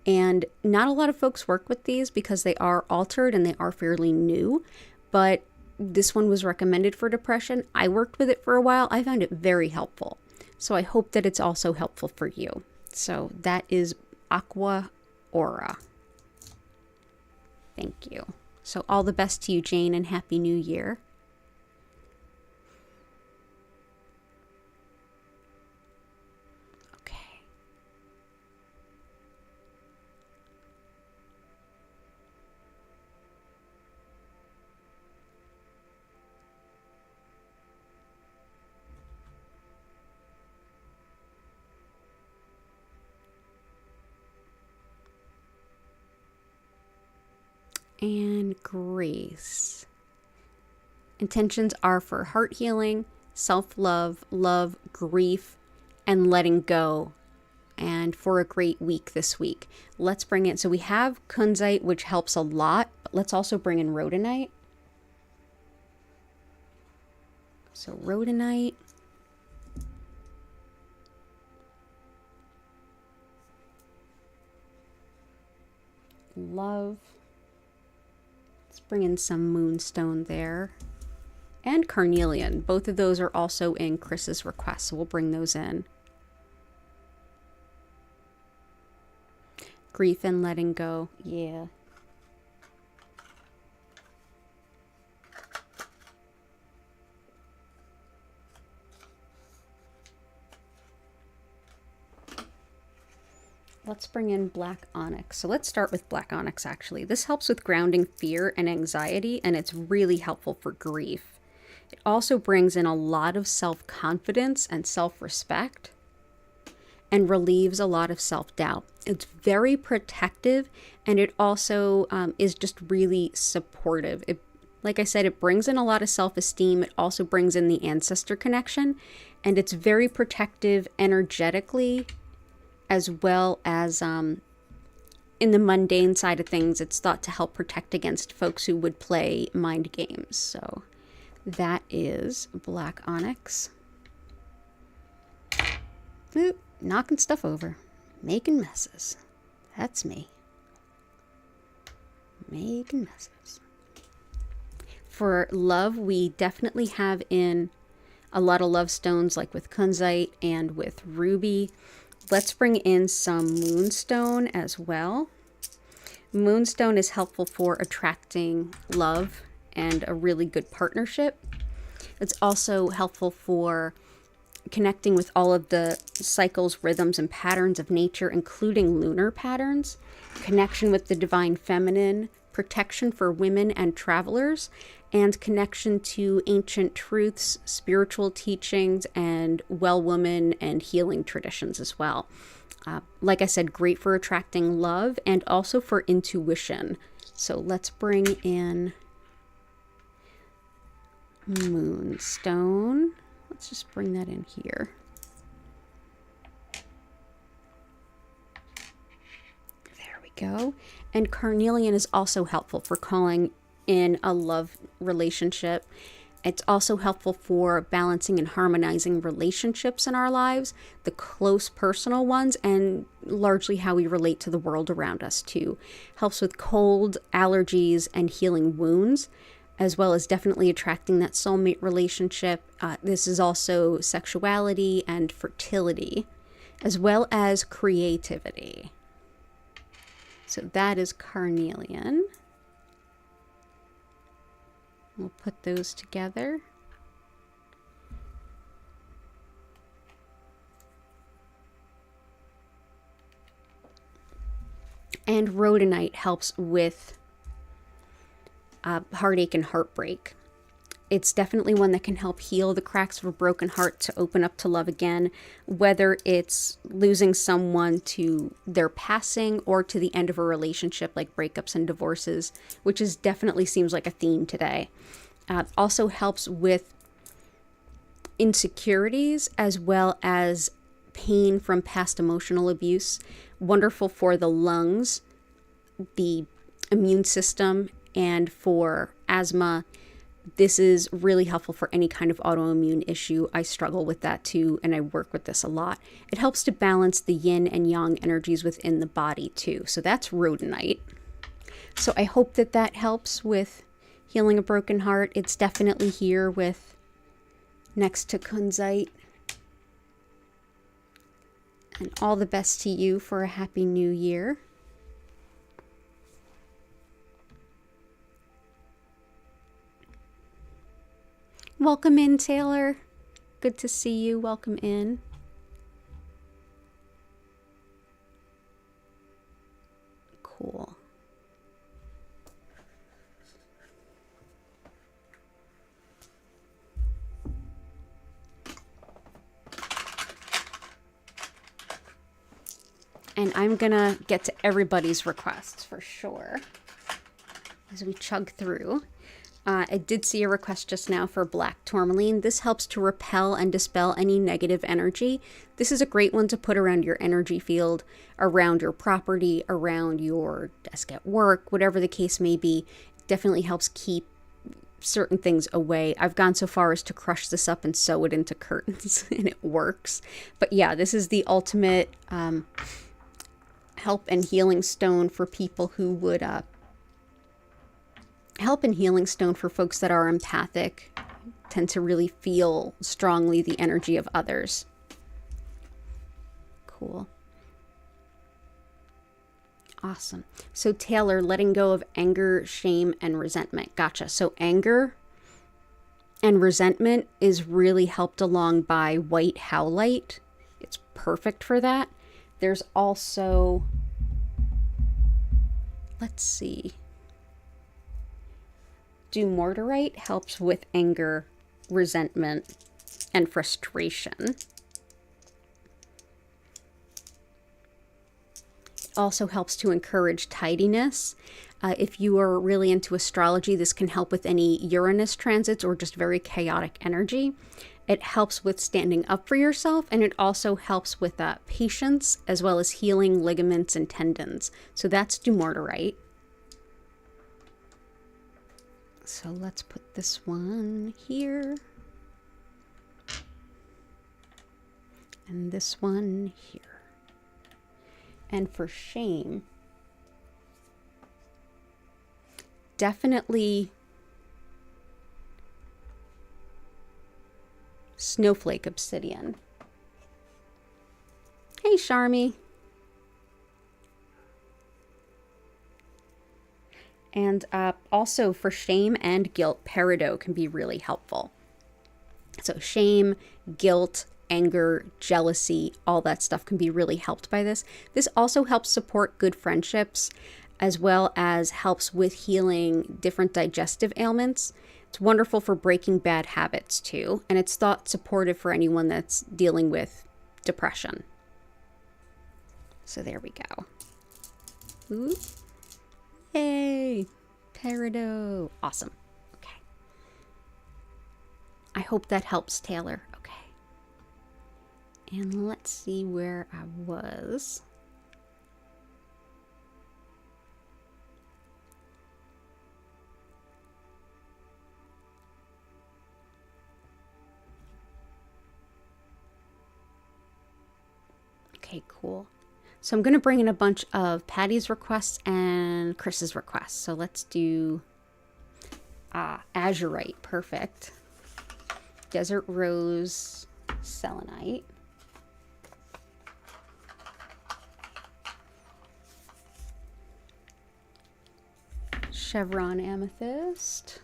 And not a lot of folks work with these because they are altered and they are fairly new, but this one was recommended for depression. I worked with it for a while. I found it very helpful. So I hope that it's also helpful for you. So that is aqua aura. Thank you. So all the best to you, Jane, and Happy New Year. and grace. Intentions are for heart healing, self-love, love, grief, and letting go, and for a great week this week. Let's bring in, so we have kunzite, which helps a lot, but let's also bring in rhodonite. So rhodonite. Love. Let's bring in some moonstone there. And carnelian. Both of those are also in Chris's request, so we'll bring those in. Grief and letting go. Yeah. Let's bring in black onyx. So let's start with black onyx, actually. This helps with grounding fear and anxiety, and it's really helpful for grief. It also brings in a lot of self-confidence and self-respect, and relieves a lot of self-doubt. It's very protective, and it also is just really supportive. Like I said, it brings in a lot of self-esteem. It also brings in the ancestor connection, and it's very protective energetically, as well as in the mundane side of things. It's thought to help protect against folks who would play mind games. So that is black onyx. Oop, knocking stuff over, making messes. That's me. Making messes. For love, we definitely have in a lot of love stones, like with kunzite and with ruby. Let's bring in some moonstone as well. Moonstone is helpful for attracting love and a really good partnership. It's also helpful for connecting with all of the cycles, rhythms, and patterns of nature, including lunar patterns, connection with the divine feminine, protection for women and travelers, and connection to ancient truths, spiritual teachings, and well woman and healing traditions as well. Like I said, great for attracting love and also for intuition. So let's bring in moonstone. Let's just bring that in here. There we go. And carnelian is also helpful for calling in a love relationship. It's also helpful for balancing and harmonizing relationships in our lives, the close personal ones, and largely how we relate to the world around us too. Helps with cold, allergies, and healing wounds, as well as definitely attracting that soulmate relationship. This is also sexuality and fertility, as well as creativity. So that is carnelian. We'll put those together. And rhodonite helps with heartache and heartbreak. It's definitely one that can help heal the cracks of a broken heart to open up to love again, whether it's losing someone to their passing or to the end of a relationship, like breakups and divorces, which is definitely seems like a theme today. Also helps with insecurities as well as pain from past emotional abuse. Wonderful for the lungs, the immune system, and for asthma. This is really helpful for any kind of autoimmune issue. I struggle with that too, and I work with this a lot. It helps to balance the yin and yang energies within the body too. So that's rhodonite. So I hope that that helps with healing a broken heart. It's definitely here with next to kunzite. And all the best to you for a happy new year. Welcome in, Taylor. Good to see you. Welcome in. Cool. And I'm gonna get to everybody's requests for sure. as we chug through. I did see a request just now for black tourmaline. This helps to repel and dispel any negative energy. This is a great one to put around your energy field, around your property, around your desk at work, whatever the case may be. It definitely helps keep certain things away. I've gone so far as to crush this up and sew it into curtains and it works. But yeah, this is the ultimate help and healing stone for people who would help and healing stone for folks that are empathic, tend to really feel strongly the energy of others. Cool. Awesome. So Taylor, letting go of anger, shame, and resentment. Gotcha. So anger and resentment is really helped along by white howlite. It's perfect for that. There's also, let's see. Dumortierite helps with anger, resentment, and frustration. It also helps to encourage tidiness. If you are really into astrology, this can help with any Uranus transits or just very chaotic energy. It helps with standing up for yourself, and it also helps with patience as well as healing ligaments and tendons. So that's Dumortierite. So let's put this one here. And this one here. And for shame, definitely snowflake obsidian. Hey, Charmy. And also for shame and guilt, peridot can be really helpful. So shame, guilt, anger, jealousy, all that stuff can be really helped by this. This also helps support good friendships, as well as helps with healing different digestive ailments. It's wonderful for breaking bad habits too, and it's thought supportive for anyone that's dealing with depression. So there we go. Ooh. Yay! Peridot. Awesome. Okay. I hope that helps, Taylor. Okay. And let's see where I was. Okay, cool. So I'm going to bring in a bunch of Patty's requests and Chris's requests. So let's do azurite. Perfect. Desert rose selenite. Chevron amethyst.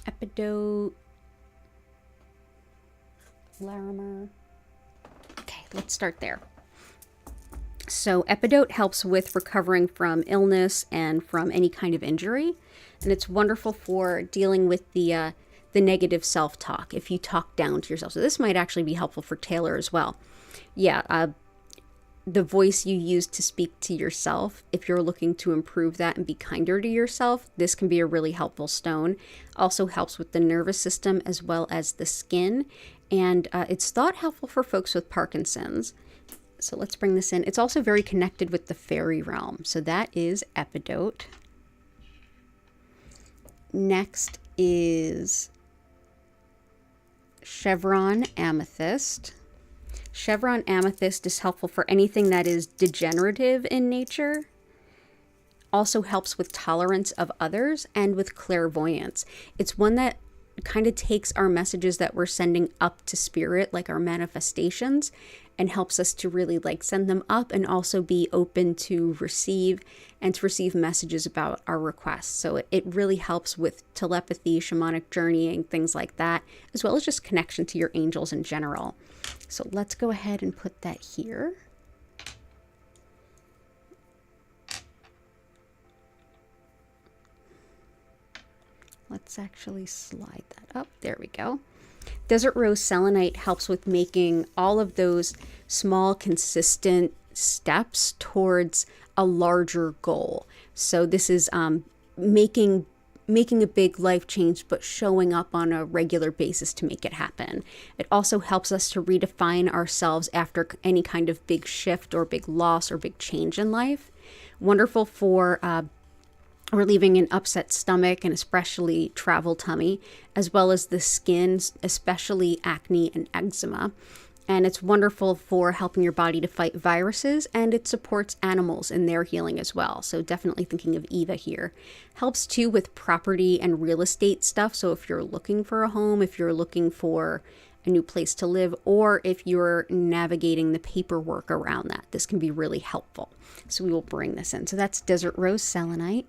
Epidote, Larimer. Okay, let's start there. So epidote helps with recovering from illness and from any kind of injury, and it's wonderful for dealing with the negative self-talk if you talk down to yourself. So this might actually be helpful for Taylor as well. Yeah, the voice you use to speak to yourself, if you're looking to improve that and be kinder to yourself, this can be a really helpful stone. Also helps with the nervous system as well as the skin, and it's thought helpful for folks with Parkinson's. So let's bring this in. It's also very connected with the fairy realm. So that is epidote. Next is chevron amethyst. Chevron amethyst is helpful for anything that is degenerative in nature. Also helps with tolerance of others and with clairvoyance. It's one that kind of takes our messages that we're sending up to spirit, like our manifestations, and helps us to really like send them up and also be open to receive messages about our requests. So it really helps with telepathy, shamanic journeying, things like that, as well as just connection to your angels in general. So let's go ahead and put that here. Let's actually slide that up. There we go. Desert rose selenite helps with making all of those small, consistent steps towards a larger goal. So this is making a big life change, but showing up on a regular basis to make it happen. It also helps us to redefine ourselves after any kind of big shift or big loss or big change in life. Wonderful for relieving an upset stomach and especially travel tummy, as well as the skin, especially acne and eczema. And it's wonderful for helping your body to fight viruses, and it supports animals in their healing as well. So definitely thinking of Eva here. Helps too with property and real estate stuff. So if you're looking for a home, if you're looking for a new place to live, or if you're navigating the paperwork around that, this can be really helpful. So we will bring this in. So that's desert rose selenite.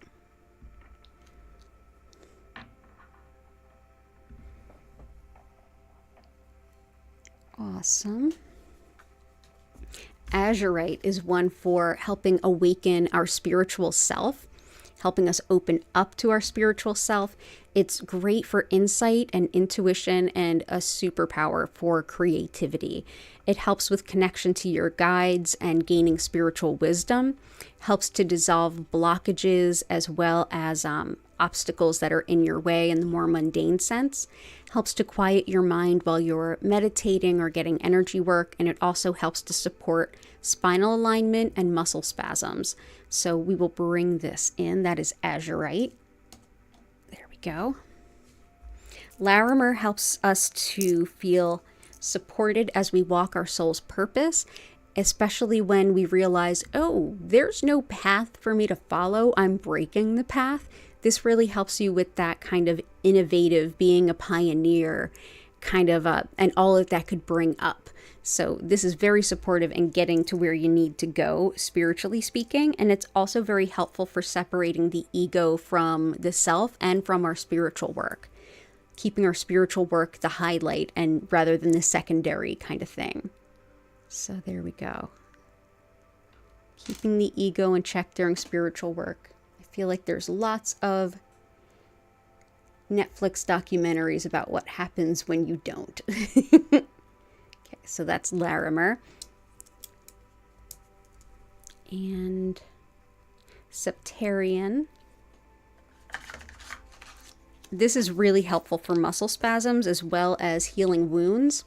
Awesome. Azurite is one for helping awaken our spiritual self, helping us open up to our spiritual self. It's great for insight and intuition and a superpower for creativity. It helps with connection to your guides and gaining spiritual wisdom, helps to dissolve blockages as well as obstacles that are in your way in the more mundane sense, helps to quiet your mind while you're meditating or getting energy work, and it also helps to support spinal alignment and muscle spasms. So we will bring this in. That is azurite. There we go. Larimer helps us to feel supported as we walk our soul's purpose, especially when we realize, oh, there's no path for me to follow. I'm breaking the path. This really helps you with that kind of innovative, being a pioneer, kind of, and all of that could bring up. So this is very supportive in getting to where you need to go, spiritually speaking. And it's also very helpful for separating the ego from the self and from our spiritual work, keeping our spiritual work the highlight and rather than the secondary kind of thing. So there we go. Keeping the ego in check during spiritual work. I feel like there's lots of Netflix documentaries about what happens when you don't. Okay, so that's Larimer. And Septarian. This is really helpful for muscle spasms as well as healing wounds.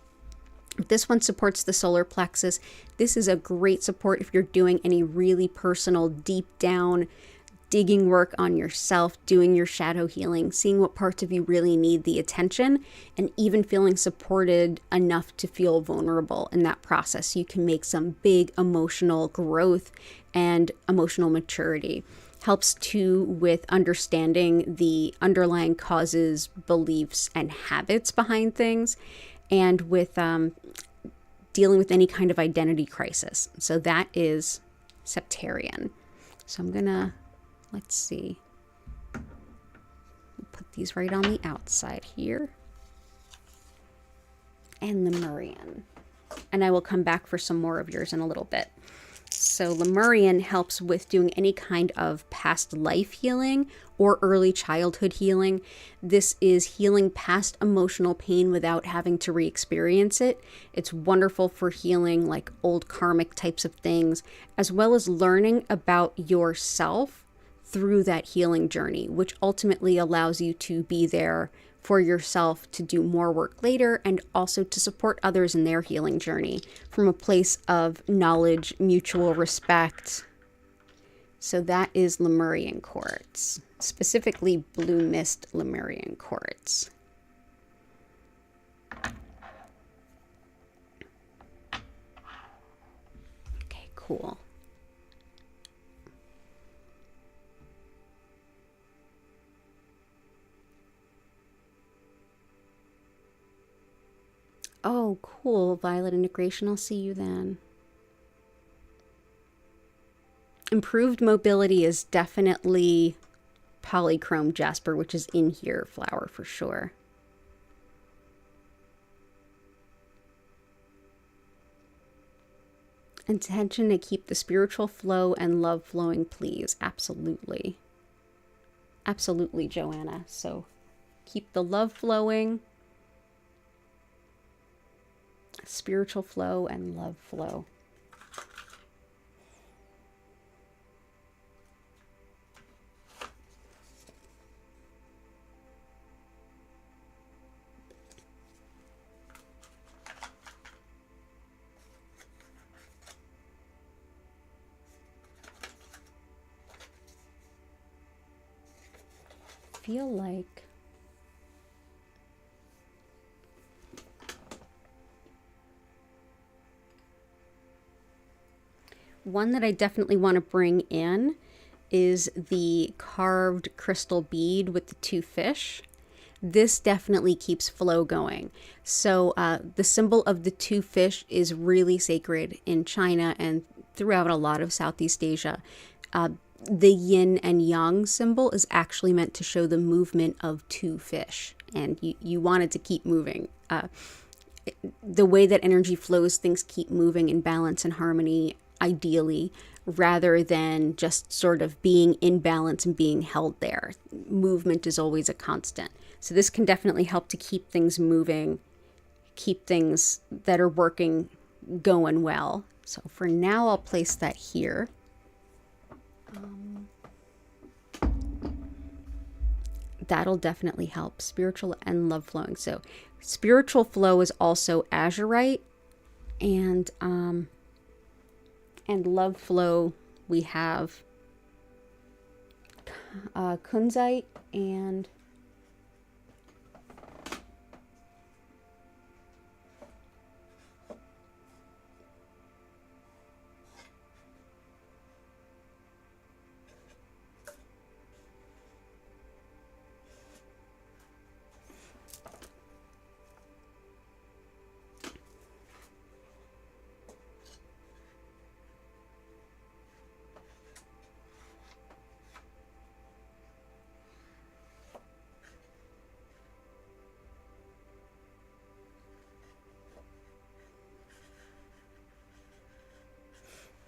This one supports the solar plexus. This is a great support if you're doing any really personal, deep down digging work on yourself, doing your shadow healing, seeing what parts of you really need the attention, and even feeling supported enough to feel vulnerable in that process. You can make some big emotional growth and emotional maturity. Helps too with understanding the underlying causes, beliefs, and habits behind things, and with dealing with any kind of identity crisis. So that is Septarian. So I'm gonna, let's see, put these right on the outside here. And Lemurian. And I will come back for some more of yours in a little bit. So Lemurian helps with doing any kind of past life healing or early childhood healing. This is healing past emotional pain without having to re-experience it. It's wonderful for healing like old karmic types of things, as well as learning about yourself through that healing journey, which ultimately allows you to be there for yourself to do more work later and also to support others in their healing journey from a place of knowledge, mutual respect. So that is Lemurian quartz, specifically blue mist Lemurian quartz. Okay, cool. Oh, cool. Violet integration. I'll see you then. Improved mobility is definitely polychrome jasper, which is in here, flower for sure. Intention to keep the spiritual flow and love flowing, please. Absolutely. Absolutely, Joanna. So keep the love flowing. spiritual flow and love flow. Feel like one that I definitely want to bring in is the carved crystal bead with the 2 fish. This definitely keeps flow going. So the symbol of the 2 fish is really sacred in China and throughout a lot of Southeast Asia. The yin and yang symbol is actually meant to show the movement of 2 fish, and you want it to keep moving. The way that energy flows, things keep moving in balance and harmony, ideally, rather than just sort of being in balance and being held there. Movement is always a constant. So this can definitely help to keep things moving, keep things that are working going well. So for now, I'll place that here. That'll definitely help. Spiritual and love flowing. So spiritual flow is also azurite, and love flow we have kunzite and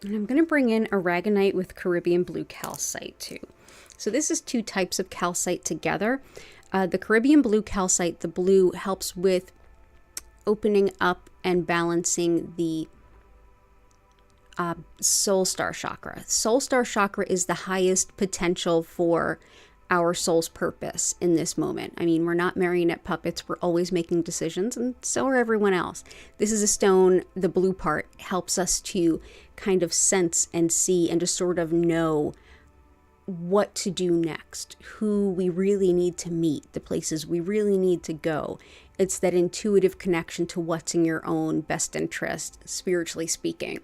I'm going to bring in aragonite with Caribbean blue calcite too. So this is 2 types of calcite together. The Caribbean blue calcite, the blue, helps with opening up and balancing the soul star chakra. Soul star chakra is the highest potential for our soul's purpose in this moment. I mean, we're not marionette puppets. We're always making decisions, and so are everyone else. This is a stone, the blue part, helps us to kind of sense and see and just sort of know what to do next, who we really need to meet, the places we really need to go. It's that intuitive connection to what's in your own best interest, spiritually speaking.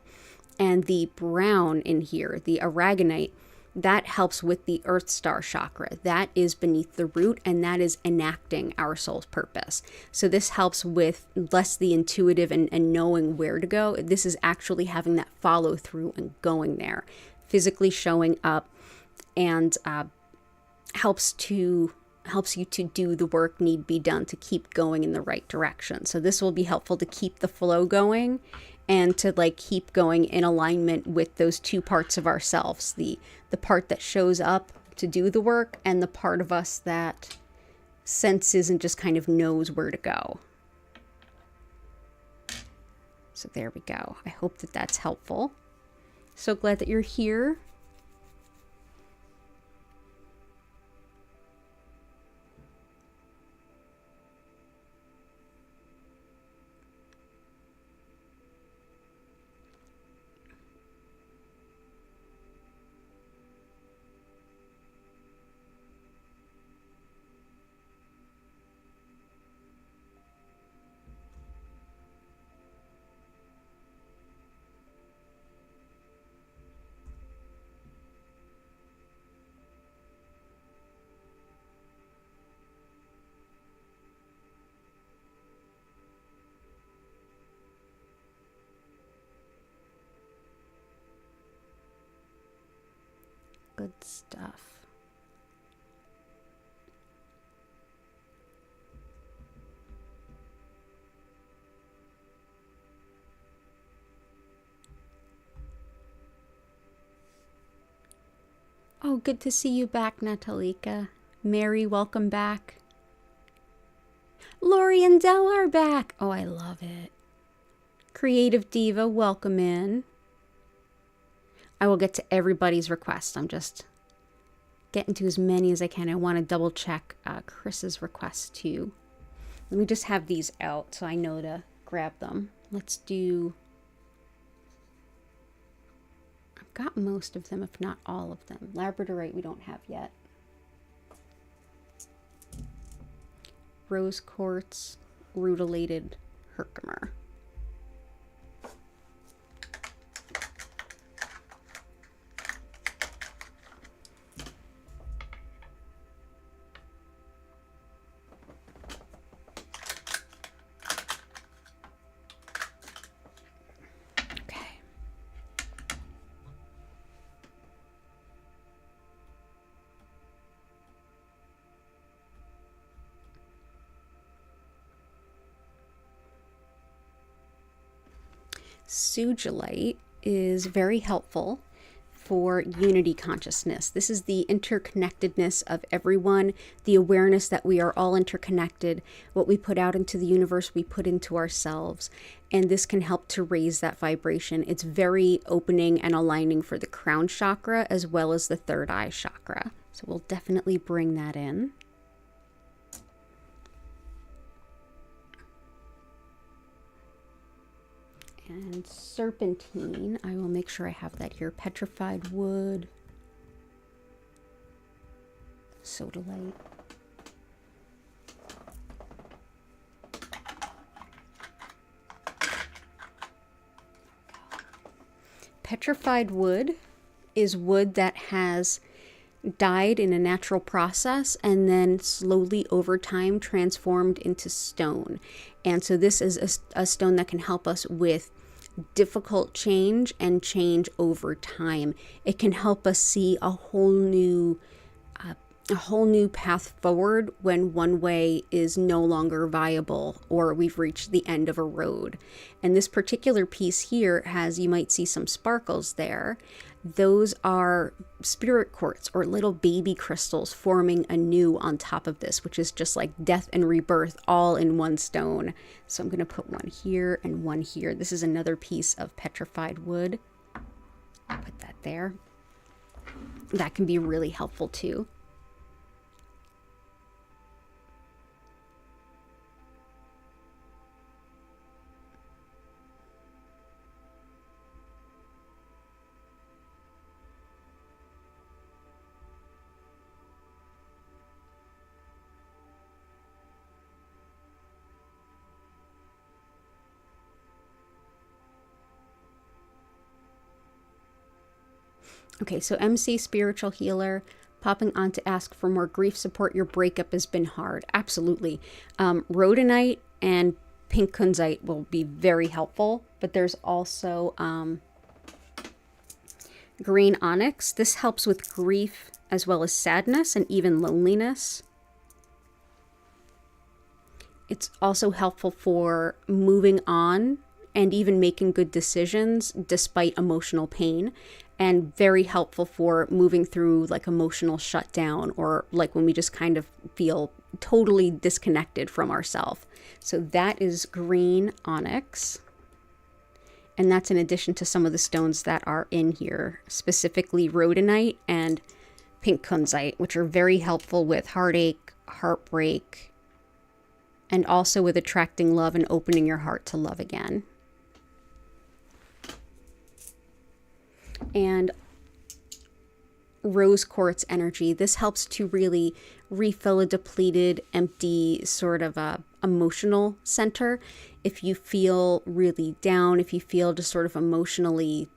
And the brown in here, the aragonite, that helps with the earth star chakra. That is beneath the root, and that is enacting our soul's purpose. So this helps with less the intuitive and knowing where to go. This is actually having that follow through and going there, physically showing up, and helps you to do the work need be done to keep going in the right direction. So this will be helpful to keep the flow going and to keep going in alignment with those 2 parts of ourselves, the part that shows up to do the work and the part of us that senses and just kind of knows where to go. So there we go. I hope that that's helpful. So glad that you're here. Good stuff. Oh, good to see you back, Natalika. Mary, welcome back. Lori and Dell are back. Oh, I love it. Creative Diva, welcome in. I will get to everybody's request. I'm just getting to as many as I can. I want to double check Chris's request too. Let me just have these out so I know to grab them. Let's do... I've got most of them, if not all of them. Labradorite we don't have yet. Rose quartz, rutilated Herkimer. Sugilite is very helpful for unity consciousness. This is the interconnectedness of everyone, the awareness that we are all interconnected. What we put out into the universe, we put into ourselves. And this can help to raise that vibration. It's very opening and aligning for the crown chakra as well as the third eye chakra. So we'll definitely bring that in. And serpentine, I will make sure I have that here. Petrified wood, sodalite. Petrified wood is wood that has died in a natural process and then slowly over time transformed into stone. And so this is a stone that can help us with difficult change and change over time. It can help us see a whole new path forward when one way is no longer viable or we've reached the end of a road. And this particular piece here has, you might see some sparkles there. Those are spirit quartz or little baby crystals forming anew on top of this, which is just like death and rebirth all in one stone. So I'm going to put one here and one here. This is another piece of petrified wood. Put that there. That can be really helpful too. Okay, so MC, spiritual healer, popping on to ask for more grief support. Your breakup has been hard. Absolutely. Rhodonite and pink kunzite will be very helpful, but there's also green onyx. This helps with grief as well as sadness and even loneliness. It's also helpful for moving on and even making good decisions despite emotional pain, and very helpful for moving through like emotional shutdown or like when we just kind of feel totally disconnected from ourselves. So that is green onyx. And that's in addition to some of the stones that are in here, specifically rhodonite and pink kunzite, which are very helpful with heartache, heartbreak, and also with attracting love and opening your heart to love again. And rose quartz energy. This helps to really refill a depleted, empty sort of emotional center. If you feel really down, if you feel just sort of emotionally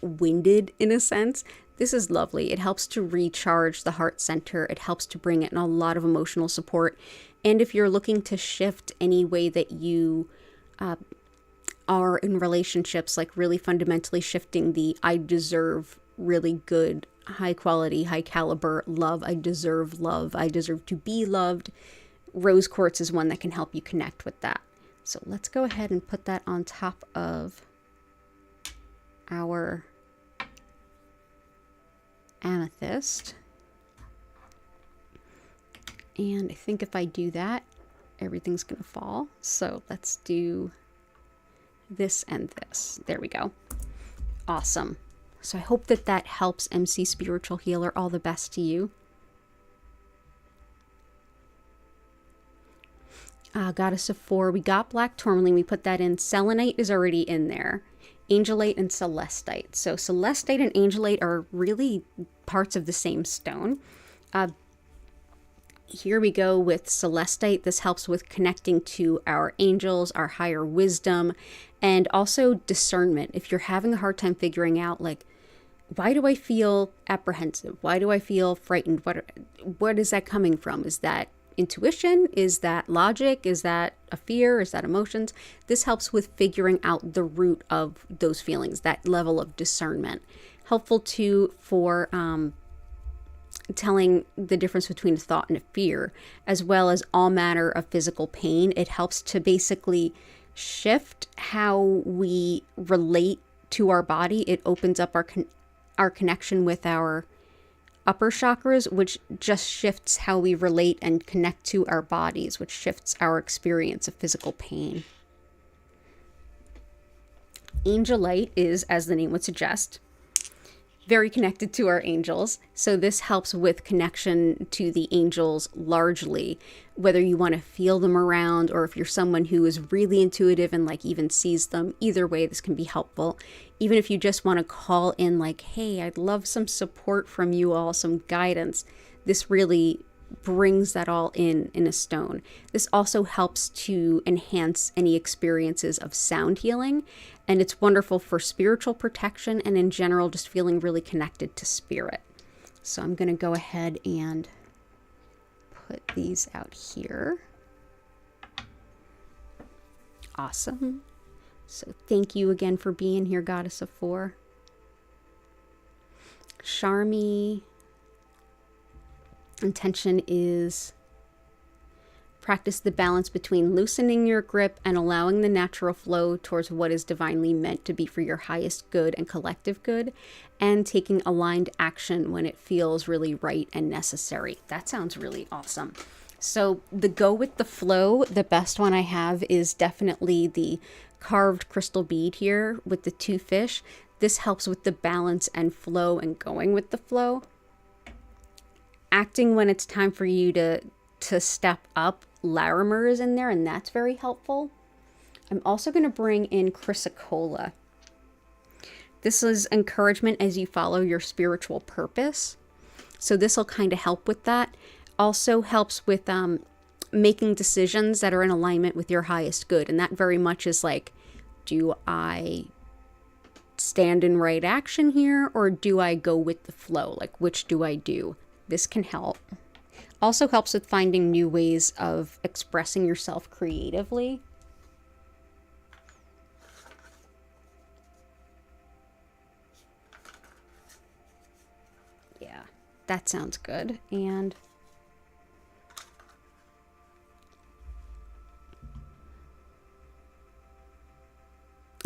winded in a sense, this is lovely. It helps to recharge the heart center. It helps to bring in a lot of emotional support. And if you're looking to shift any way that you are in relationships, like really fundamentally shifting the I deserve really good, high quality, high caliber love. I deserve love. I deserve to be loved. Rose quartz is one that can help you connect with that. So let's go ahead and put that on top of our amethyst. And I think if I do that, everything's going to fall. So let's do this and this. There we go. Awesome. So I hope that that helps, MC Spiritual Healer. All the best to you. Goddess of Four. We got black tourmaline. We put that in. Selenite is already in there. Angelite and celestite. So celestite and angelite are really parts of the same stone. Here we go with celestite. This helps with connecting to our angels, our higher wisdom, and also discernment. If you're having a hard time figuring out, like, why do I feel apprehensive? Why do I feel frightened? What is that coming from? Is that intuition? Is that logic? Is that a fear? Is that emotions? This helps with figuring out the root of those feelings, that level of discernment. Helpful too for telling the difference between a thought and a fear, as well as all manner of physical pain. It helps to basically shift how we relate to our body. It opens up our connection with our upper chakras, which just shifts how we relate and connect to our bodies, which shifts our experience of physical pain. Angelite is, as the name would suggest, very connected to our angels. So this helps with connection to the angels largely, whether you want to feel them around or if you're someone who is really intuitive and like even sees them. Either way, this can be helpful. Even if you just want to call in like, hey, I'd love some support from you all, some guidance. This really brings that all in a stone. This also helps to enhance any experiences of sound healing, and it's wonderful for spiritual protection and in general just feeling really connected to spirit. So I'm going to go ahead and put these out here. Awesome. So thank you again for being here, Goddess of Four. Charmy. Intention is practice the balance between loosening your grip and allowing the natural flow towards what is divinely meant to be for your highest good and collective good, and taking aligned action when it feels really right and necessary. That sounds really awesome. So the go with the flow, the best one I have is definitely the carved crystal bead here with the two fish. This helps with the balance and flow and going with the flow. Acting when it's time for you to step up, Larimer is in there, and that's very helpful. I'm also going to bring in Chrysocolla. This is encouragement as you follow your spiritual purpose. So this will kind of help with that. Also helps with making decisions that are in alignment with your highest good. And that very much is like, do I stand in right action here, or do I go with the flow? Like, which do I do? This can help. Also helps with finding new ways of expressing yourself creatively. Yeah, that sounds good. And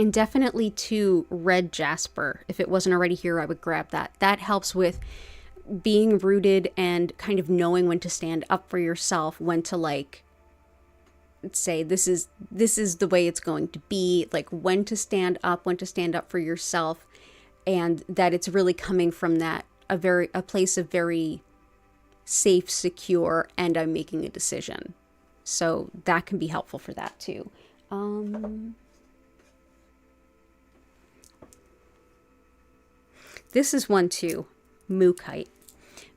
definitely too, red jasper. If it wasn't already here, I would grab that. That helps with being rooted and kind of knowing when to stand up for yourself, when to like say this is the way it's going to be, like when to stand up for yourself, and that it's really coming from that a place of very safe, secure, and I'm making a decision. So that can be helpful for that too. This is one too, Mookite.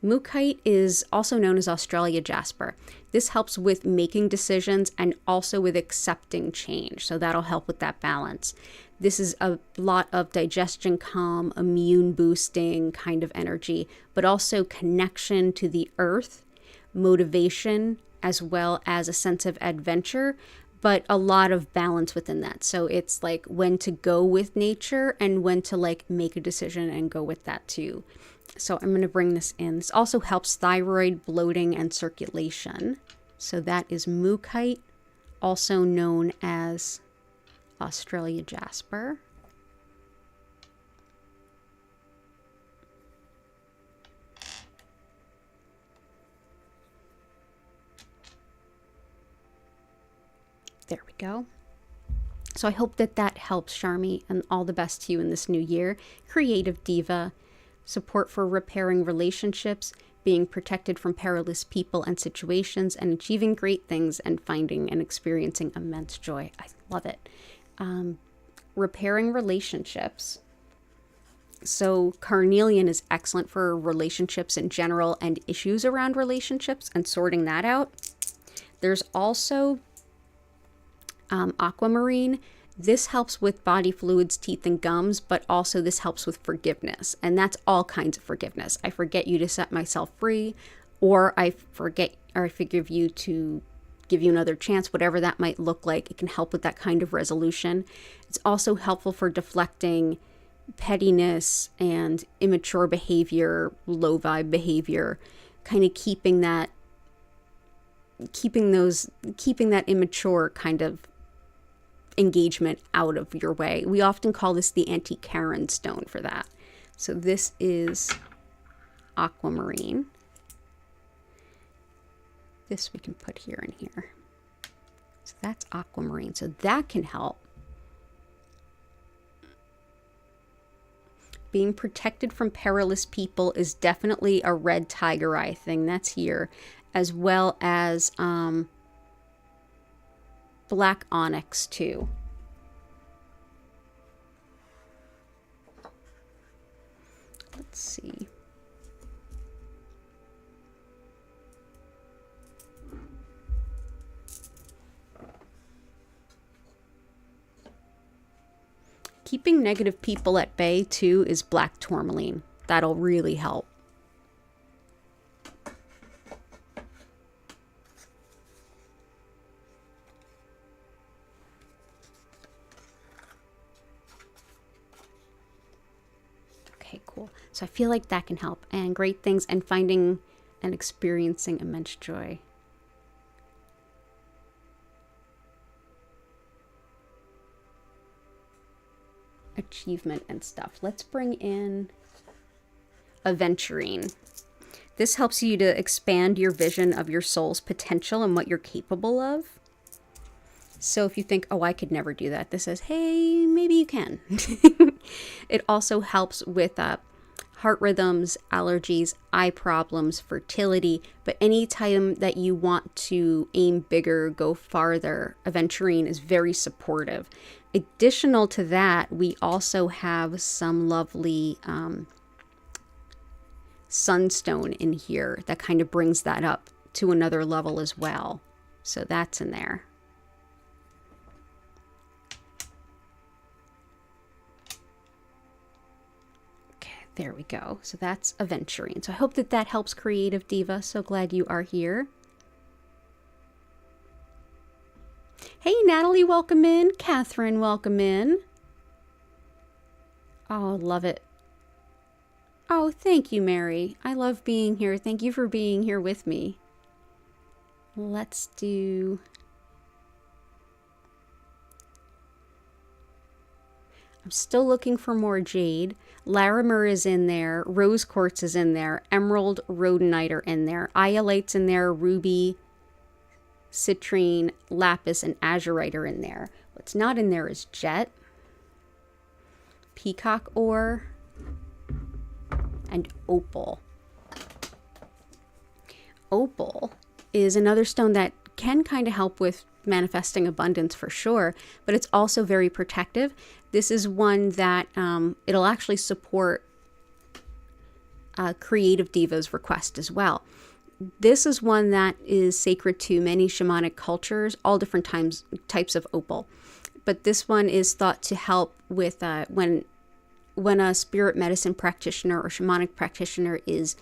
Mookite is also known as Australia jasper. This helps with making decisions and also with accepting change. So that'll help with that balance. This is a lot of digestion, calm, immune boosting kind of energy, but also connection to the earth, motivation, as well as a sense of adventure, but a lot of balance within that. So it's like when to go with nature and when to like make a decision and go with that too. So I'm going to bring this in. This also helps thyroid, bloating, and circulation. So that is Mookite, also known as Australia jasper. There we go. So I hope that that helps, Charmy, and all the best to you in this new year. Creative Diva, support for repairing relationships, being protected from perilous people and situations, and achieving great things and finding and experiencing immense joy. I love it. Repairing relationships. So carnelian is excellent for relationships in general and issues around relationships and sorting that out. There's also aquamarine. This helps with body fluids, teeth, and gums, but also this helps with forgiveness. And that's all kinds of forgiveness. I forget you to set myself free, or I forgive you to give you another chance, whatever that might look like. It can help with that kind of resolution. It's also helpful for deflecting pettiness and immature behavior, low vibe behavior, kind of keeping that immature kind of engagement out of your way. We often call this the anti-Karen stone for that. So this is aquamarine. This we can put here and here. So that's aquamarine. So that can help. Being protected from perilous people is definitely a red tiger eye thing. That's here. As well as black onyx too. Let's see. Keeping negative people at bay too is black tourmaline. That'll really help. Okay, cool. So I feel like that can help. And great things and finding and experiencing immense joy. Achievement and stuff. Let's bring in aventurine. This helps you to expand your vision of your soul's potential and what you're capable of. So if you think, oh, I could never do that, this says, hey, maybe you can. It also helps with heart rhythms, allergies, eye problems, fertility, but anytime that you want to aim bigger, go farther, aventurine is very supportive. Additional to that, we also have some lovely sunstone in here that kind of brings that up to another level as well. So that's in there. Okay, there we go. So that's aventurine. So I hope that that helps, Creative Diva. So glad you are here. Hey, Natalie, welcome in. Catherine, welcome in. Oh, love it. Oh, thank you, Mary. I love being here. Thank you for being here with me. Let's do... I'm still looking for more jade. Larimer is in there. Rose quartz is in there. Emerald, rhodonite are in there. Iolite's in there. Ruby, citrine, lapis, and azurite are in there. What's not in there is jet, peacock ore, and opal. Opal is another stone that can kind of help with manifesting abundance for sure, but it's also very protective. This is one that it'll actually support Creative Diva's request as well. This is one that is sacred to many shamanic cultures, all different types of opal. But this one is thought to help with when a spirit medicine practitioner or shamanic practitioner is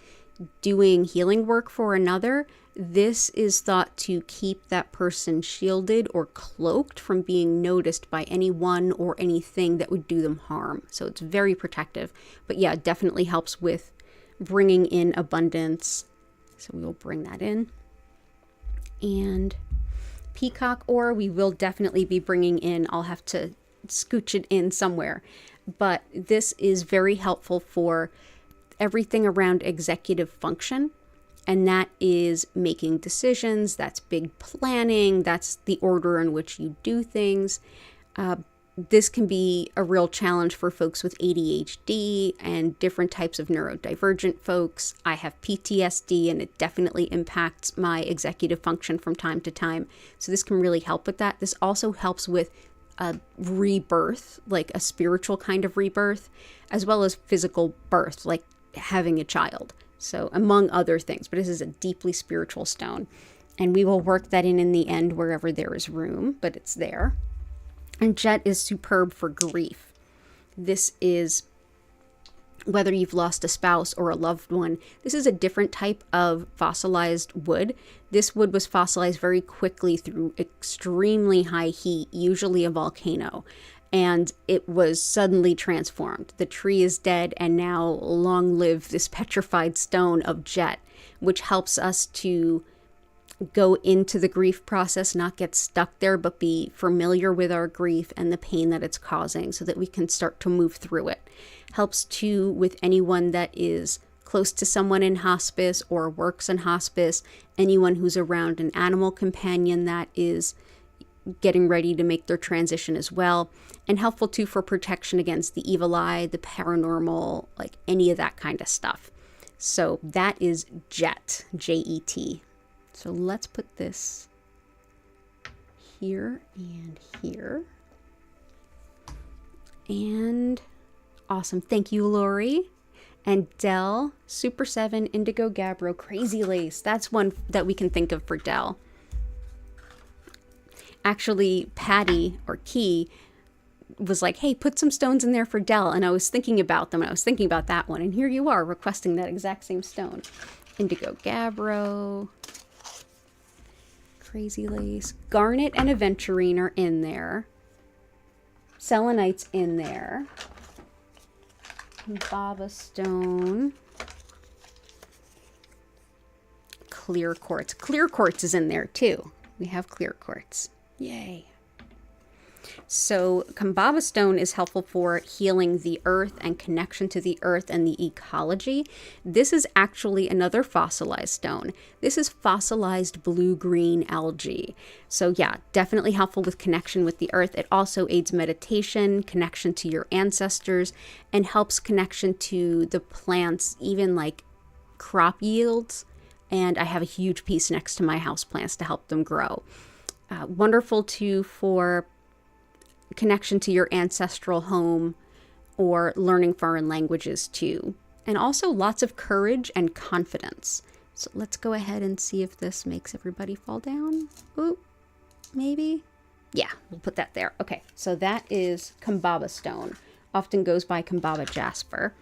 doing healing work for another. This is thought to keep that person shielded or cloaked from being noticed by anyone or anything that would do them harm. So it's very protective. But yeah, it definitely helps with bringing in abundance. So we will bring that in. And peacock ore, we will definitely be bringing in. I'll have to scooch it in somewhere. But this is very helpful for everything around executive function. And that is making decisions. That's big planning. That's the order in which you do things. This can be a real challenge for folks with ADHD and different types of neurodivergent folks. I have PTSD, and it definitely impacts my executive function from time to time. So this can really help with that. This also helps with a rebirth, like a spiritual kind of rebirth, as well as physical birth, like having a child. So among other things, but this is a deeply spiritual stone. And we will work that in the end wherever there is room, but it's there. And jet is superb for grief. This is, whether you've lost a spouse or a loved one, this is a different type of fossilized wood. This wood was fossilized very quickly through extremely high heat, usually a volcano, and it was suddenly transformed. The tree is dead, and now long live this petrified stone of jet, which helps us to go into the grief process, not get stuck there, but be familiar with our grief and the pain that it's causing so that we can start to move through it. Helps too with anyone that is close to someone in hospice or works in hospice, anyone who's around an animal companion that is getting ready to make their transition as well, and helpful too for protection against the evil eye, the paranormal, like any of that kind of stuff. So that is jet, J-E-T. So let's put this here and here. And awesome. Thank you, Lori. And Dell, Super 7, Indigo Gabbro, Crazy Lace. That's one that we can think of for Dell. Actually, Patty, or Key, was like, hey, put some stones in there for Dell. And I was thinking about them. And I was thinking about that one. And here you are requesting that exact same stone. Indigo Gabbro. Crazy Lace. Garnet and Aventurine are in there. Selenite's in there. Baba Stone. Clear Quartz. Clear Quartz is in there too. We have Clear Quartz. Yay. So Kambaba Stone is helpful for healing the earth and connection to the earth and the ecology. This is actually another fossilized stone. This is fossilized blue-green algae. So yeah, definitely helpful with connection with the earth. It also aids meditation, connection to your ancestors, and helps connection to the plants, even like crop yields. And I have a huge piece next to my houseplants to help them grow. Wonderful too for connection to your ancestral home or learning foreign languages too. And also lots of courage and confidence. So let's go ahead and see if this makes everybody fall down. Ooh, maybe. Yeah, we'll put that there. Okay, so that is Kambaba Stone. Often goes by Kambaba Jasper.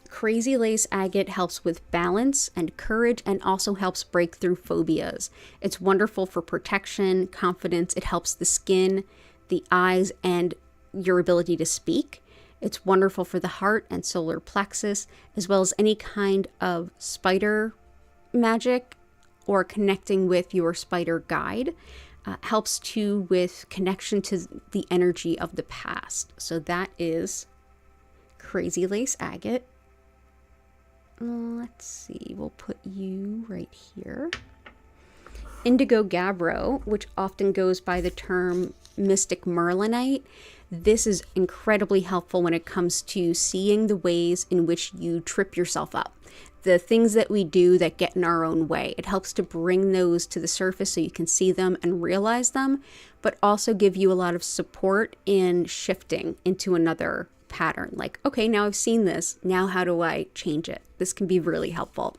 Crazy Lace Agate helps with balance and courage and also helps break through phobias. It's wonderful for protection, confidence. It helps the skin, the eyes, and your ability to speak. It's wonderful for the heart and solar plexus, as well as any kind of spider magic or connecting with your spider guide. Helps too with connection to the energy of the past. So that is Crazy Lace Agate. Let's see, we'll put you right here. Indigo Gabbro, which often goes by the term Mystic Merlinite. This is incredibly helpful when it comes to seeing the ways in which you trip yourself up. The things that we do that get in our own way. It helps to bring those to the surface so you can see them and realize them, but also give you a lot of support in shifting into another pattern. Like, okay, now I've seen this. Now how do I change it? This can be really helpful.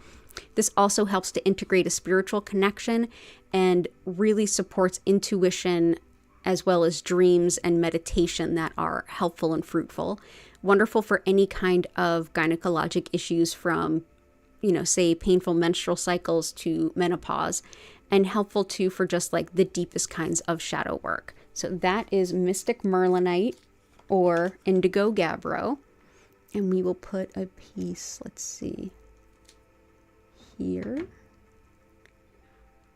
This also helps to integrate a spiritual connection and really supports intuition as well as dreams and meditation that are helpful and fruitful. Wonderful for any kind of gynecologic issues from, say painful menstrual cycles to menopause, and helpful too for just like the deepest kinds of shadow work. So that is Mystic Merlinite or Indigo Gabbro. And we will put a piece, let's see, here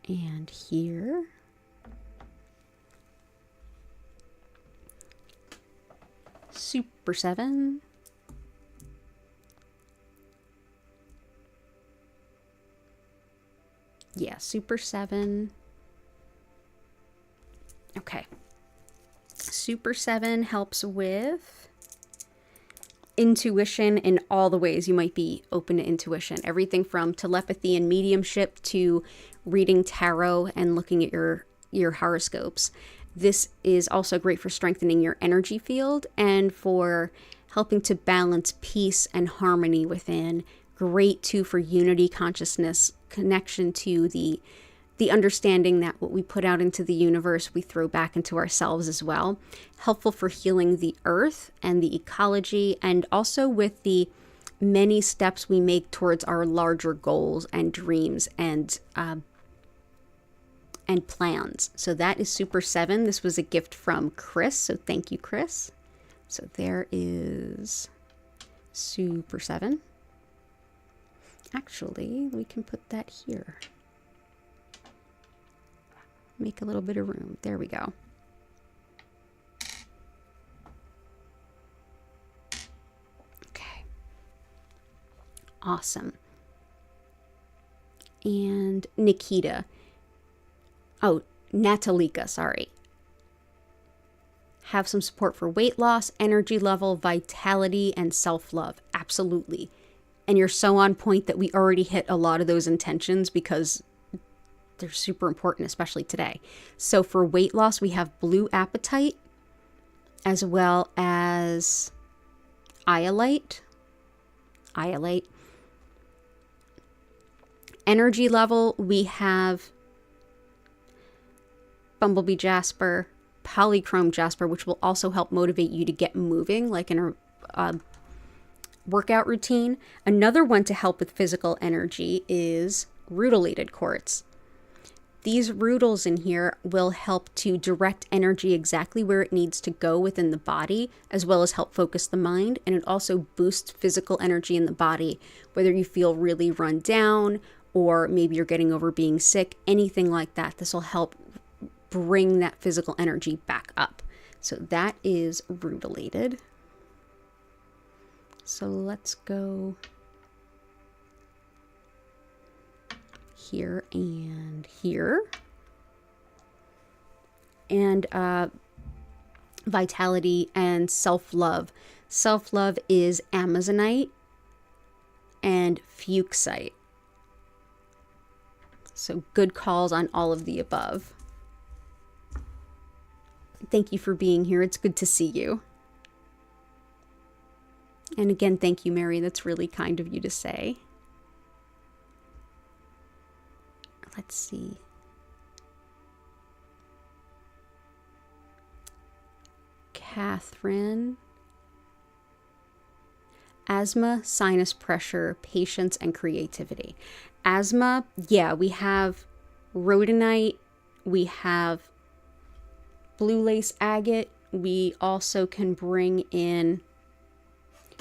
and here. Super 7. Yeah, Super 7. Okay. Super 7 helps with intuition in all the ways you might be open to intuition. Everything from telepathy and mediumship to reading tarot and looking at your horoscopes. This is also great for strengthening your energy field and for helping to balance peace and harmony within. Great too for unity consciousness, connection to the understanding that what we put out into the universe, we throw back into ourselves as well. Helpful for healing the earth and the ecology, and also with the many steps we make towards our larger goals and dreams and plans. So that is Super 7. This was a gift from Chris, so thank you, Chris. So there is Super 7. Actually, we can put that here. Make a little bit of room. There we go. Okay. Awesome. And Nikita. Oh, Natalika, sorry. Have some support for weight loss, energy level, vitality, and self-love. Absolutely. And you're so on point that we already hit a lot of those intentions because they're super important, especially today. So for weight loss, we have blue apatite as well as iolite. Energy level, we have bumblebee jasper, polychrome jasper, which will also help motivate you to get moving, like in a workout routine. Another one to help with physical energy is rutilated quartz. These rutils in here will help to direct energy exactly where it needs to go within the body, as well as help focus the mind. And it also boosts physical energy in the body, whether you feel really run down or maybe you're getting over being sick, anything like that. This will help bring that physical energy back up. So that is rutilated. So let's go here and here. And vitality and self-love. Self-love is amazonite and fuchsite. So good calls on all of the above. Thank you for being here. It's good to see you. And again, thank you, Mary. That's really kind of you to say. Let's see. Catherine. Asthma, sinus pressure, patience, and creativity. Asthma, yeah, we have rhodonite, we have blue lace agate. We also can bring in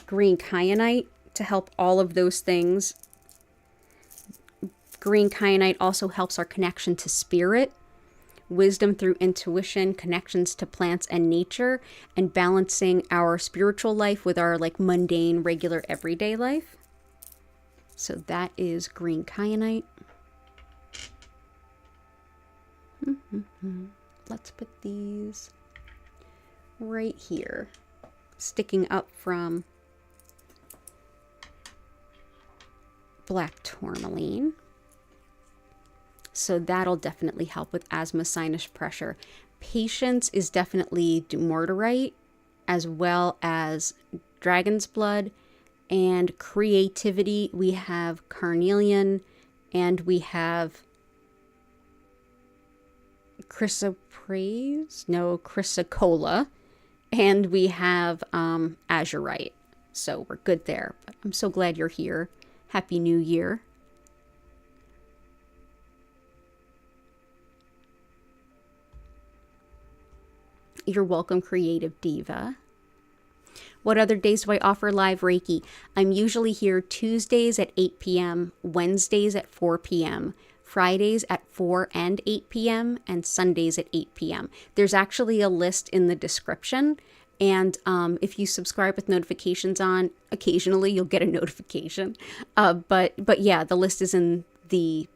green kyanite to help all of those things. Green kyanite also helps our connection to spirit, wisdom through intuition, connections to plants and nature, and balancing our spiritual life with our like mundane, regular, everyday life. So that is green kyanite. Let's put these right here, sticking up from black tourmaline. So that'll definitely help with asthma, sinus pressure. Patience is definitely dumortierite, as well as dragon's blood. And creativity, we have carnelian, and we have chrysocolla, and we have azurite. So we're good there. But I'm so glad you're here. Happy New Year. You're welcome, Creative Diva. What other days do I offer live Reiki? I'm usually here Tuesdays at 8 p.m., Wednesdays at 4 p.m., Fridays at 4 and 8 p.m., and Sundays at 8 p.m. There's actually a list in the description, and if you subscribe with notifications on, occasionally you'll get a notification. But yeah, the list is in the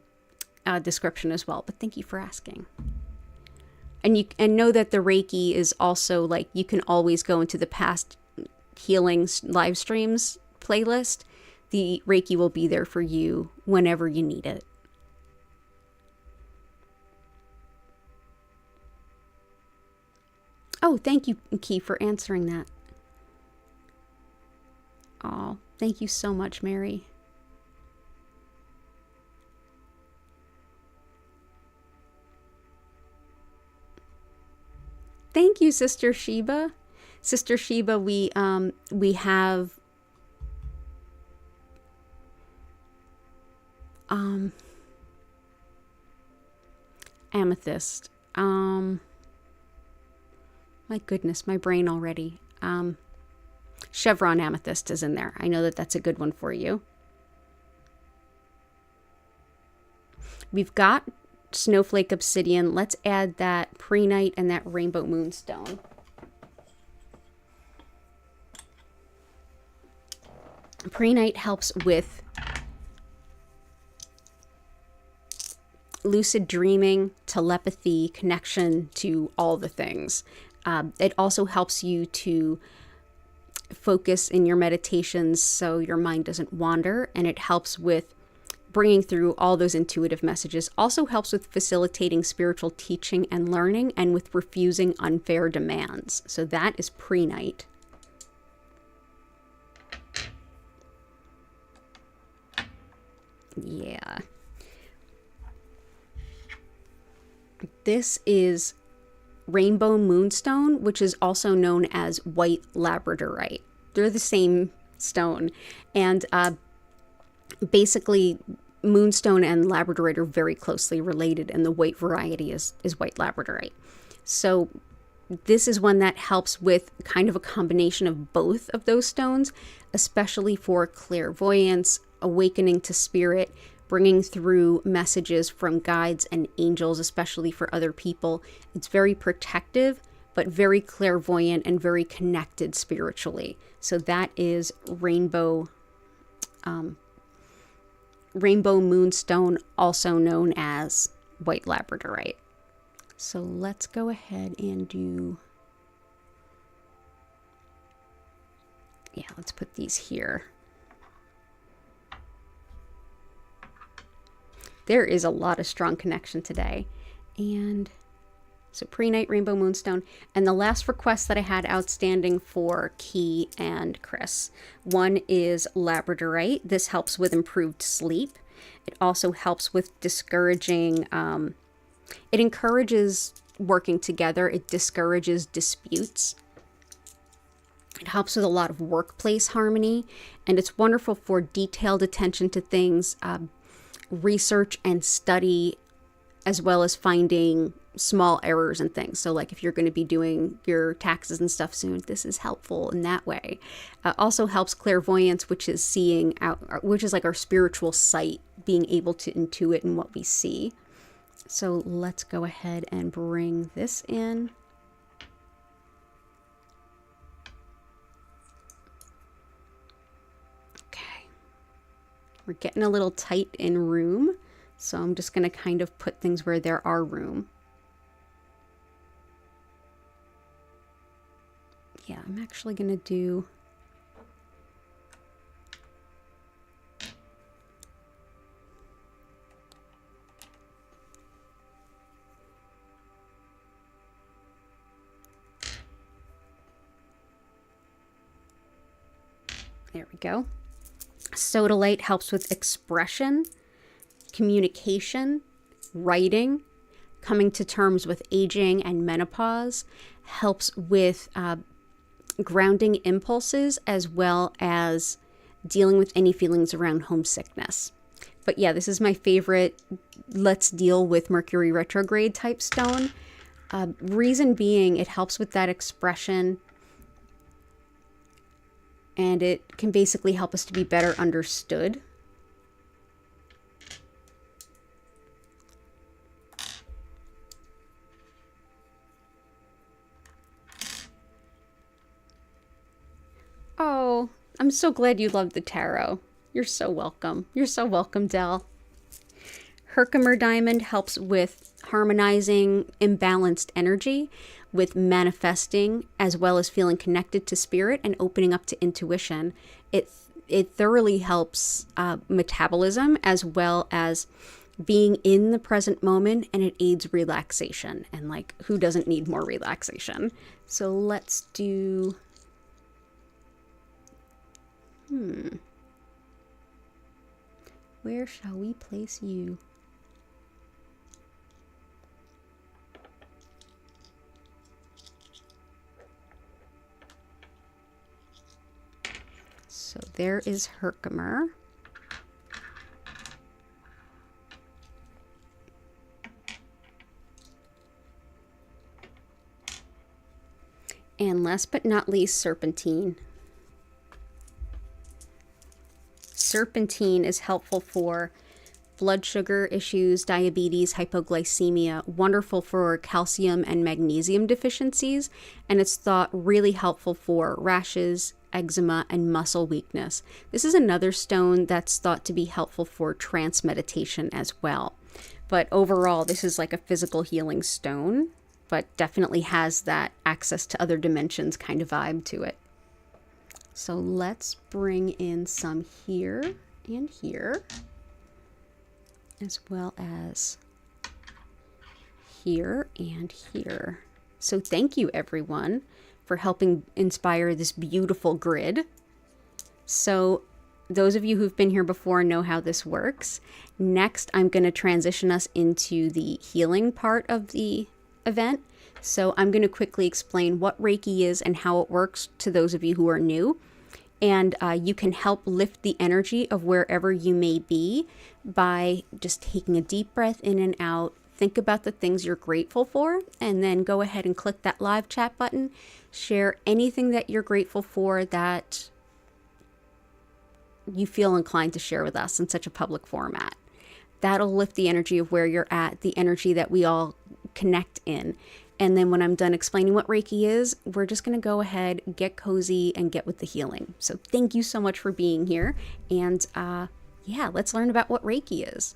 description as well. But thank you for asking. and know that the Reiki is also like, you can always go into the past healing live streams playlist. The Reiki will be there for you whenever you need it. Oh, thank you, Key, for answering that. Oh, thank you so much, Mary. Thank you, Sister Sheba. Sister Sheba, we have amethyst. My goodness, my brain already. Chevron amethyst is in there. I know that that's a good one for you. We've got snowflake obsidian. Let's add that prehnite and that rainbow moonstone. Prehnite helps with lucid dreaming, telepathy, connection to all the things. It also helps you to focus in your meditations so your mind doesn't wander, and it helps with bringing through all those intuitive messages. Also helps with facilitating spiritual teaching and learning, and with refusing unfair demands. So that is prehnite. Yeah. This is rainbow moonstone, which is also known as white labradorite. They're the same stone. And basically, moonstone and labradorite are very closely related, and the white variety is white labradorite. So this is one that helps with kind of a combination of both of those stones, especially for clairvoyance, awakening to spirit, bringing through messages from guides and angels, especially for other people. It's very protective, but very clairvoyant and very connected spiritually. So that is rainbow moonstone, also known as white labradorite. So let's go ahead and do, let's put these here. There is a lot of strong connection today. And so prehnite, rainbow moonstone. And the last request that I had outstanding for Key and Chris. One is labradorite. This helps with improved sleep. It also helps with discouraging, it encourages working together. It discourages disputes. It helps with a lot of workplace harmony. And it's wonderful for detailed attention to things, research and study, as well as finding small errors and things. So like if you're going to be doing your taxes and stuff soon, this is helpful in that way. Also helps clairvoyance, which is seeing out, which is like our spiritual sight, being able to intuit in what we see. So let's go ahead and bring this in. We're getting a little tight in room, so I'm just going to kind of put things where there are room. Yeah, I'm actually going to do... There we go. Sodalite helps with expression, communication, writing, coming to terms with aging and menopause, helps with grounding impulses, as well as dealing with any feelings around homesickness. But yeah, this is my favorite let's deal with Mercury retrograde type stone. Reason being, it helps with that expression, and it can basically help us to be better understood. Oh, I'm so glad you loved the tarot. You're so welcome. You're so welcome, Del. Herkimer diamond helps with harmonizing imbalanced energy with manifesting, as well as feeling connected to spirit and opening up to intuition. It thoroughly helps metabolism, as well as being in the present moment, and it aids relaxation. And like, who doesn't need more relaxation? So let's do... Where shall we place you? So there is Herkimer. And last but not least, Serpentine. Serpentine is helpful for blood sugar issues, diabetes, hypoglycemia, wonderful for calcium and magnesium deficiencies, and it's thought really helpful for rashes, eczema, and muscle weakness. This is another stone that's thought to be helpful for trance meditation as well. But overall, this is like a physical healing stone, but definitely has that access to other dimensions kind of vibe to it. So let's bring in some here and here, as well as here and here. So thank you, everyone, for helping inspire this beautiful grid. So those of you who've been here before know how this works. Next, I'm going to transition us into the healing part of the event. So I'm going to quickly explain what Reiki is and how it works to those of you who are new. And you can help lift the energy of wherever you may be by just taking a deep breath in and out. Think about the things you're grateful for, and then go ahead and click that live chat button. Share anything that you're grateful for that you feel inclined to share with us in such a public format. That'll lift the energy of where you're at, the energy that we all connect in. And then when I'm done explaining what Reiki is, we're just going to go ahead, get cozy, and get with the healing. So thank you so much for being here. And yeah, let's learn about what Reiki is.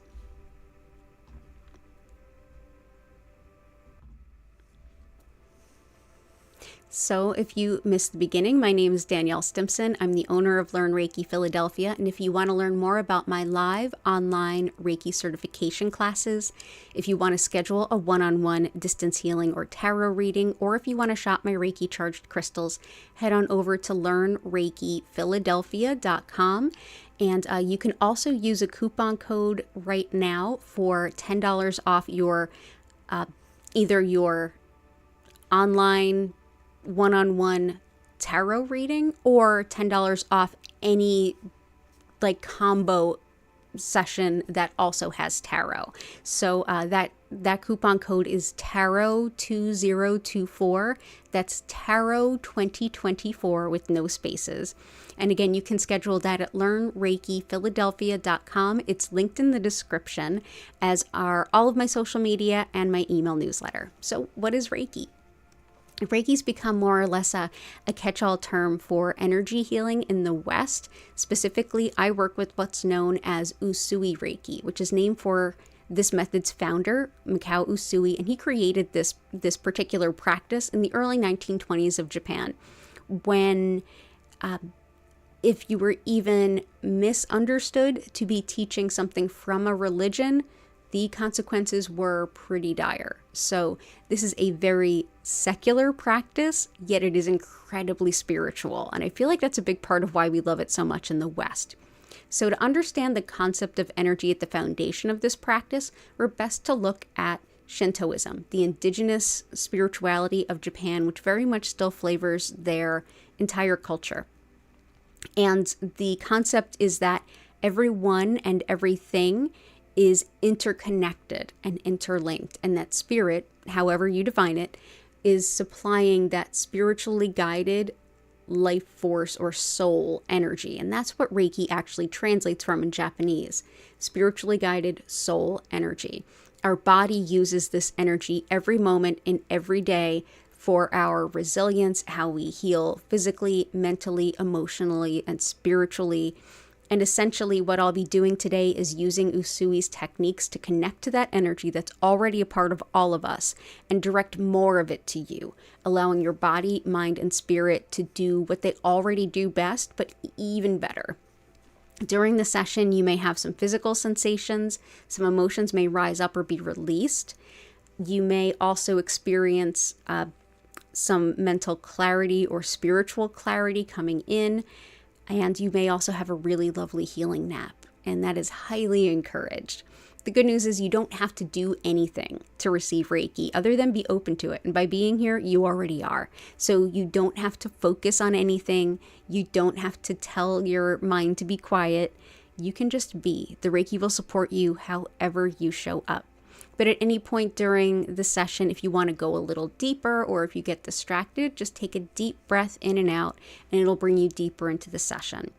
So if you missed the beginning, my name is Danielle Stimpson. I'm the owner of Learn Reiki Philadelphia. And if you want to learn more about my live online Reiki certification classes, if you want to schedule a one-on-one distance healing or tarot reading, or if you want to shop my Reiki charged crystals, head on over to learnreikiphiladelphia.com. And you can also use a coupon code right now for $10 off your either your online one-on-one tarot reading or $10 off any like combo session that also has tarot. So that coupon code is tarot2024. That's tarot 2024 with no spaces. And again, you can schedule that at learnreikiphiladelphia.com. It's linked in the description, as are all of my social media and my email newsletter. So what is Reiki? Reiki's become more or less a catch-all term for energy healing in the West. Specifically, I work with what's known as Usui Reiki, which is named for this method's founder, Mikao Usui, and he created this particular practice in the early 1920s of Japan, when if you were even misunderstood to be teaching something from a religion, the consequences were pretty dire. So this is a very secular practice, yet it is incredibly spiritual. And I feel like that's a big part of why we love it so much in the West. So to understand the concept of energy at the foundation of this practice, we're best to look at Shintoism, the indigenous spirituality of Japan, which very much still flavors their entire culture. And the concept is that everyone and everything is interconnected and interlinked, and that spirit, however you define it, is supplying that spiritually guided life force or soul energy. And that's what Reiki actually translates from in Japanese, spiritually guided soul energy. Our body uses this energy every moment in every day for our resilience, how we heal physically, mentally, emotionally, and spiritually. And essentially what I'll be doing today is using Usui's techniques to connect to that energy that's already a part of all of us and direct more of it to you, allowing your body, mind, and spirit to do what they already do best, but even better. During the session, you may have some physical sensations, some emotions may rise up or be released. You may also experience some mental clarity or spiritual clarity coming in. And you may also have a really lovely healing nap, and that is highly encouraged. The good news is you don't have to do anything to receive Reiki other than be open to it. And by being here, you already are. So you don't have to focus on anything. You don't have to tell your mind to be quiet. You can just be. The Reiki will support you however you show up. But at any point during the session, if you want to go a little deeper or if you get distracted, just take a deep breath in and out, and it'll bring you deeper into the session.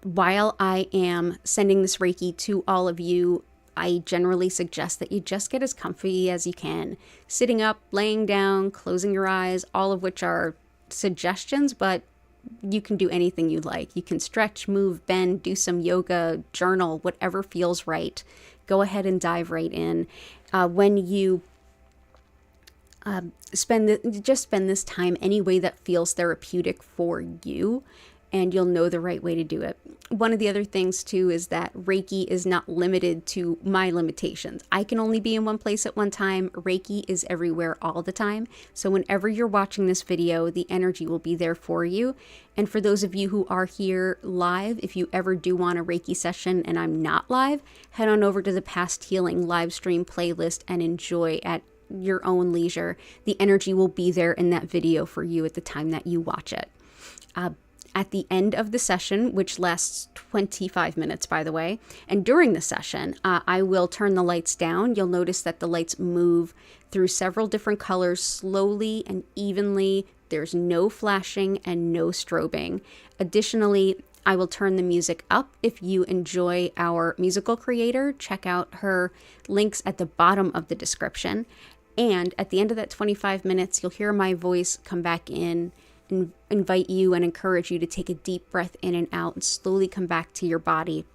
While I am sending this Reiki to all of you, I generally suggest that you just get as comfy as you can. Sitting up, laying down, closing your eyes, all of which are suggestions, but you can do anything you like. You can stretch, move, bend, do some yoga, journal, whatever feels right. Go ahead and dive right in. When you spend this time any way that feels therapeutic for you, and you'll know the right way to do it. One of the other things too is that Reiki is not limited to my limitations. I can only be in one place at one time. Reiki is everywhere all the time. So whenever you're watching this video, the energy will be there for you. And for those of you who are here live, if you ever do want a Reiki session and I'm not live, head on over to the Past Healing live stream playlist and enjoy at your own leisure. The energy will be there in that video for you at the time that you watch it. At the end of the session, which lasts 25 minutes, by the way, and during the session, I will turn the lights down. You'll notice that the lights move through several different colors slowly and evenly. There's no flashing and no strobing. Additionally, I will turn the music up. If you enjoy our musical creator, check out her links at the bottom of the description. And at the end of that 25 minutes, you'll hear my voice come back in and invite you and encourage you to take a deep breath in and out and slowly come back to your body.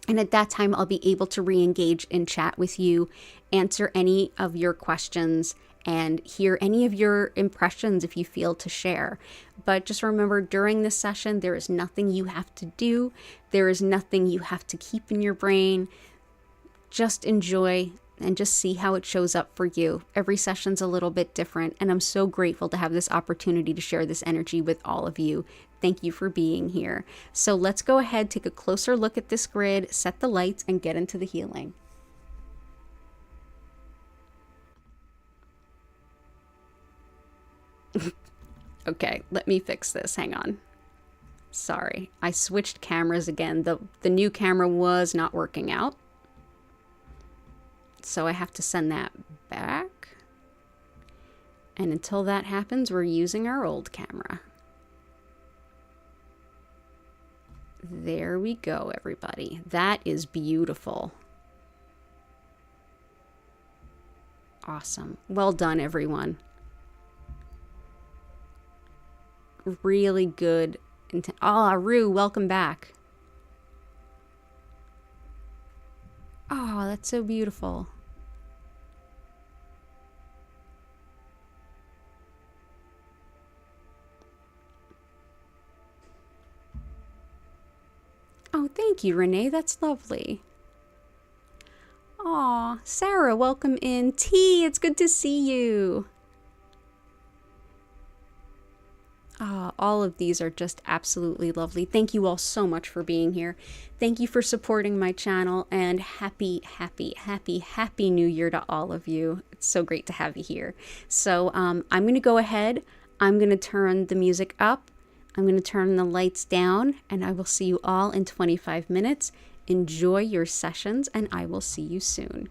And at that time, I'll be able to re-engage in chat with you, answer any of your questions, and hear any of your impressions if you feel to share. But just remember, during this session, there is nothing you have to do. There is nothing you have to keep in your brain. Just enjoy and just see how it shows up for you. Every session's a little bit different, and I'm so grateful to have this opportunity to share this energy with all of you. Thank you for being here. So let's go ahead, take a closer look at this grid, set the lights, and get into the healing. Okay, let me fix this. Hang on. Sorry, I switched cameras again. The new camera was not working out. So I have to send that back. And until that happens, we're using our old camera. There we go, everybody. That is beautiful. Awesome. Well done, everyone. Really good. Oh, Rue, welcome back. Oh, that's so beautiful. Oh, thank you, Renee. That's lovely. Aw, Sarah, welcome in. T, it's good to see you. All of these are just absolutely lovely. Thank you all so much for being here. Thank you for supporting my channel, and happy, happy, happy, happy New Year to all of you. It's so great to have you here. So I'm going to go ahead. I'm going to turn the music up. I'm going to turn the lights down, and I will see you all in 25 minutes. Enjoy your sessions, and I will see you soon.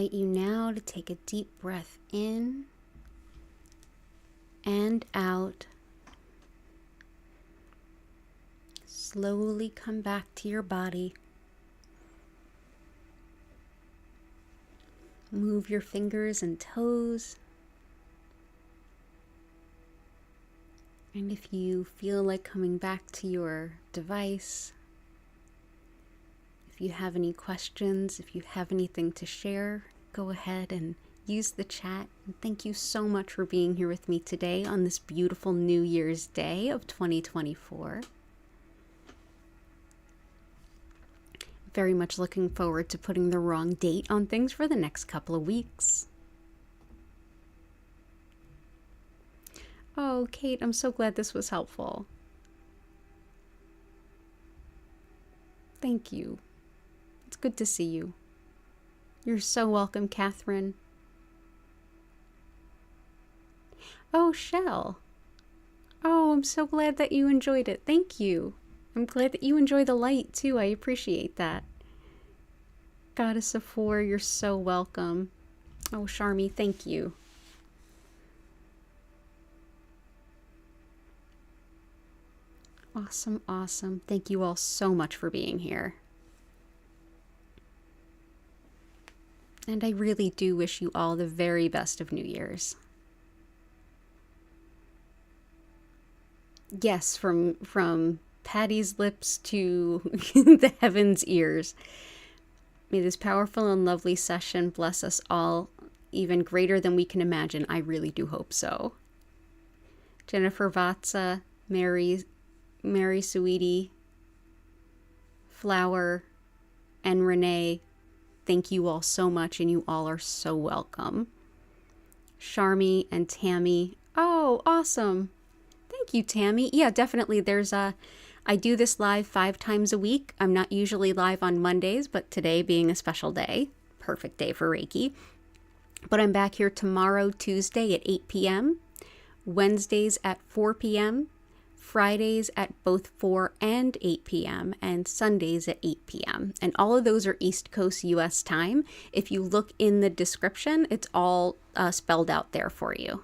invite you now to take a deep breath in and out. Slowly come back to your body. Move your fingers and toes. And if you feel like coming back to your device, if you have any questions, if you have anything to share, go ahead and use the chat. And thank you so much for being here with me today on this beautiful New Year's Day of 2024. Very much looking forward to putting the wrong date on things for the next couple of weeks. Oh, Kate, I'm so glad this was helpful. Thank you. It's good to see you. You're so welcome, Catherine. Oh, Shell. Oh, I'm so glad that you enjoyed it. Thank you. I'm glad that you enjoy the light, too. I appreciate that. Goddess of Four, you're so welcome. Oh, Sharmi, thank you. Awesome, awesome. Thank you all so much for being here. And I really do wish you all the very best of New Year's. Yes, from Patty's lips to the heavens' ears. May this powerful and lovely session bless us all even greater than we can imagine. I really do hope so. Jennifer Vatsa, Mary Sweetie, Flower, and Renee, thank you all so much, and you all are so welcome. Sharmi and Tammy, oh, awesome. Thank you, Tammy. Yeah, definitely. I do this live 5 times a week. I'm not usually live on Mondays, but today being a special day, perfect day for Reiki. But I'm back here tomorrow, Tuesday at 8 p.m., Wednesdays at 4 p.m., Fridays at both 4 and 8 p.m., and Sundays at 8 p.m. And all of those are East Coast U.S. time. If you look in the description, it's all spelled out there for you.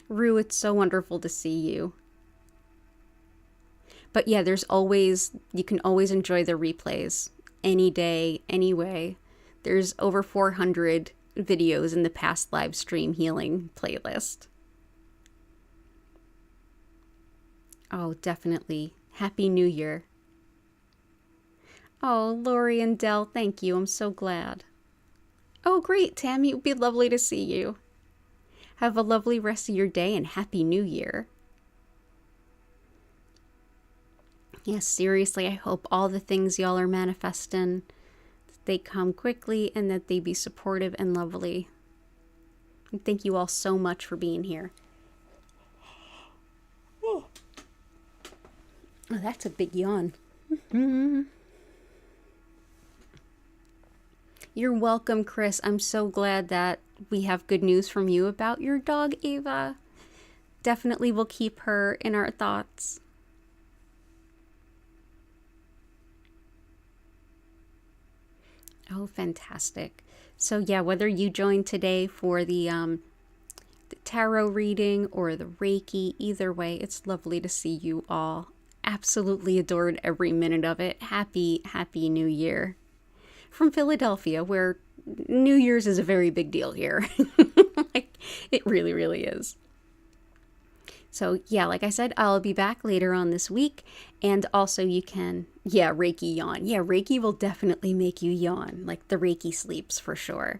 Rue, it's so wonderful to see you. But yeah, you can always enjoy the replays any day, any way. There's over 400 videos in the past live stream healing playlist. Oh, definitely. Happy New Year. Oh, Lori and Dell, thank you. I'm so glad. Oh, great, Tammy. It would be lovely to see you. Have a lovely rest of your day and Happy New Year. Yes, seriously, I hope all the things y'all are manifesting, that they come quickly and that they be supportive and lovely. And thank you all so much for being here. Oh, that's a big yawn. You're welcome, Chris. I'm so glad that we have good news from you about your dog, Ava. Definitely will keep her in our thoughts. Oh, fantastic. So yeah, whether you joined today for the tarot reading or the Reiki, either way, it's lovely to see you all. Absolutely adored every minute of it. Happy New Year. From Philadelphia, where New Year's is a very big deal here. It really, really is. So yeah, like I said, I'll be back later on this week. And also you can, Reiki yawn. Yeah, Reiki will definitely make you yawn, like the Reiki sleeps for sure.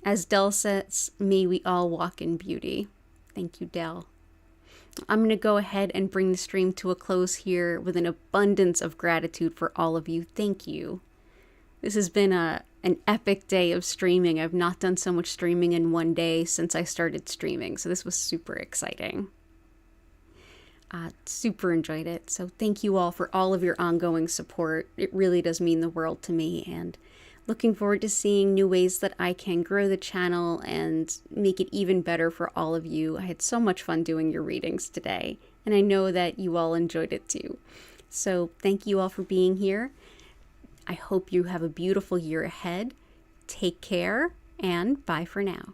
As Dell says, may we all walk in beauty. Thank you, Dell. I'm going to go ahead and bring the stream to a close here with an abundance of gratitude for all of you. Thank you. This has been an epic day of streaming. I've not done so much streaming in one day since I started streaming, so this was super exciting. Super enjoyed it. So thank you all for all of your ongoing support. It really does mean the world to me, and looking forward to seeing new ways that I can grow the channel and make it even better for all of you. I had so much fun doing your readings today, and I know that you all enjoyed it too. So thank you all for being here. I hope you have a beautiful year ahead. Take care and bye for now.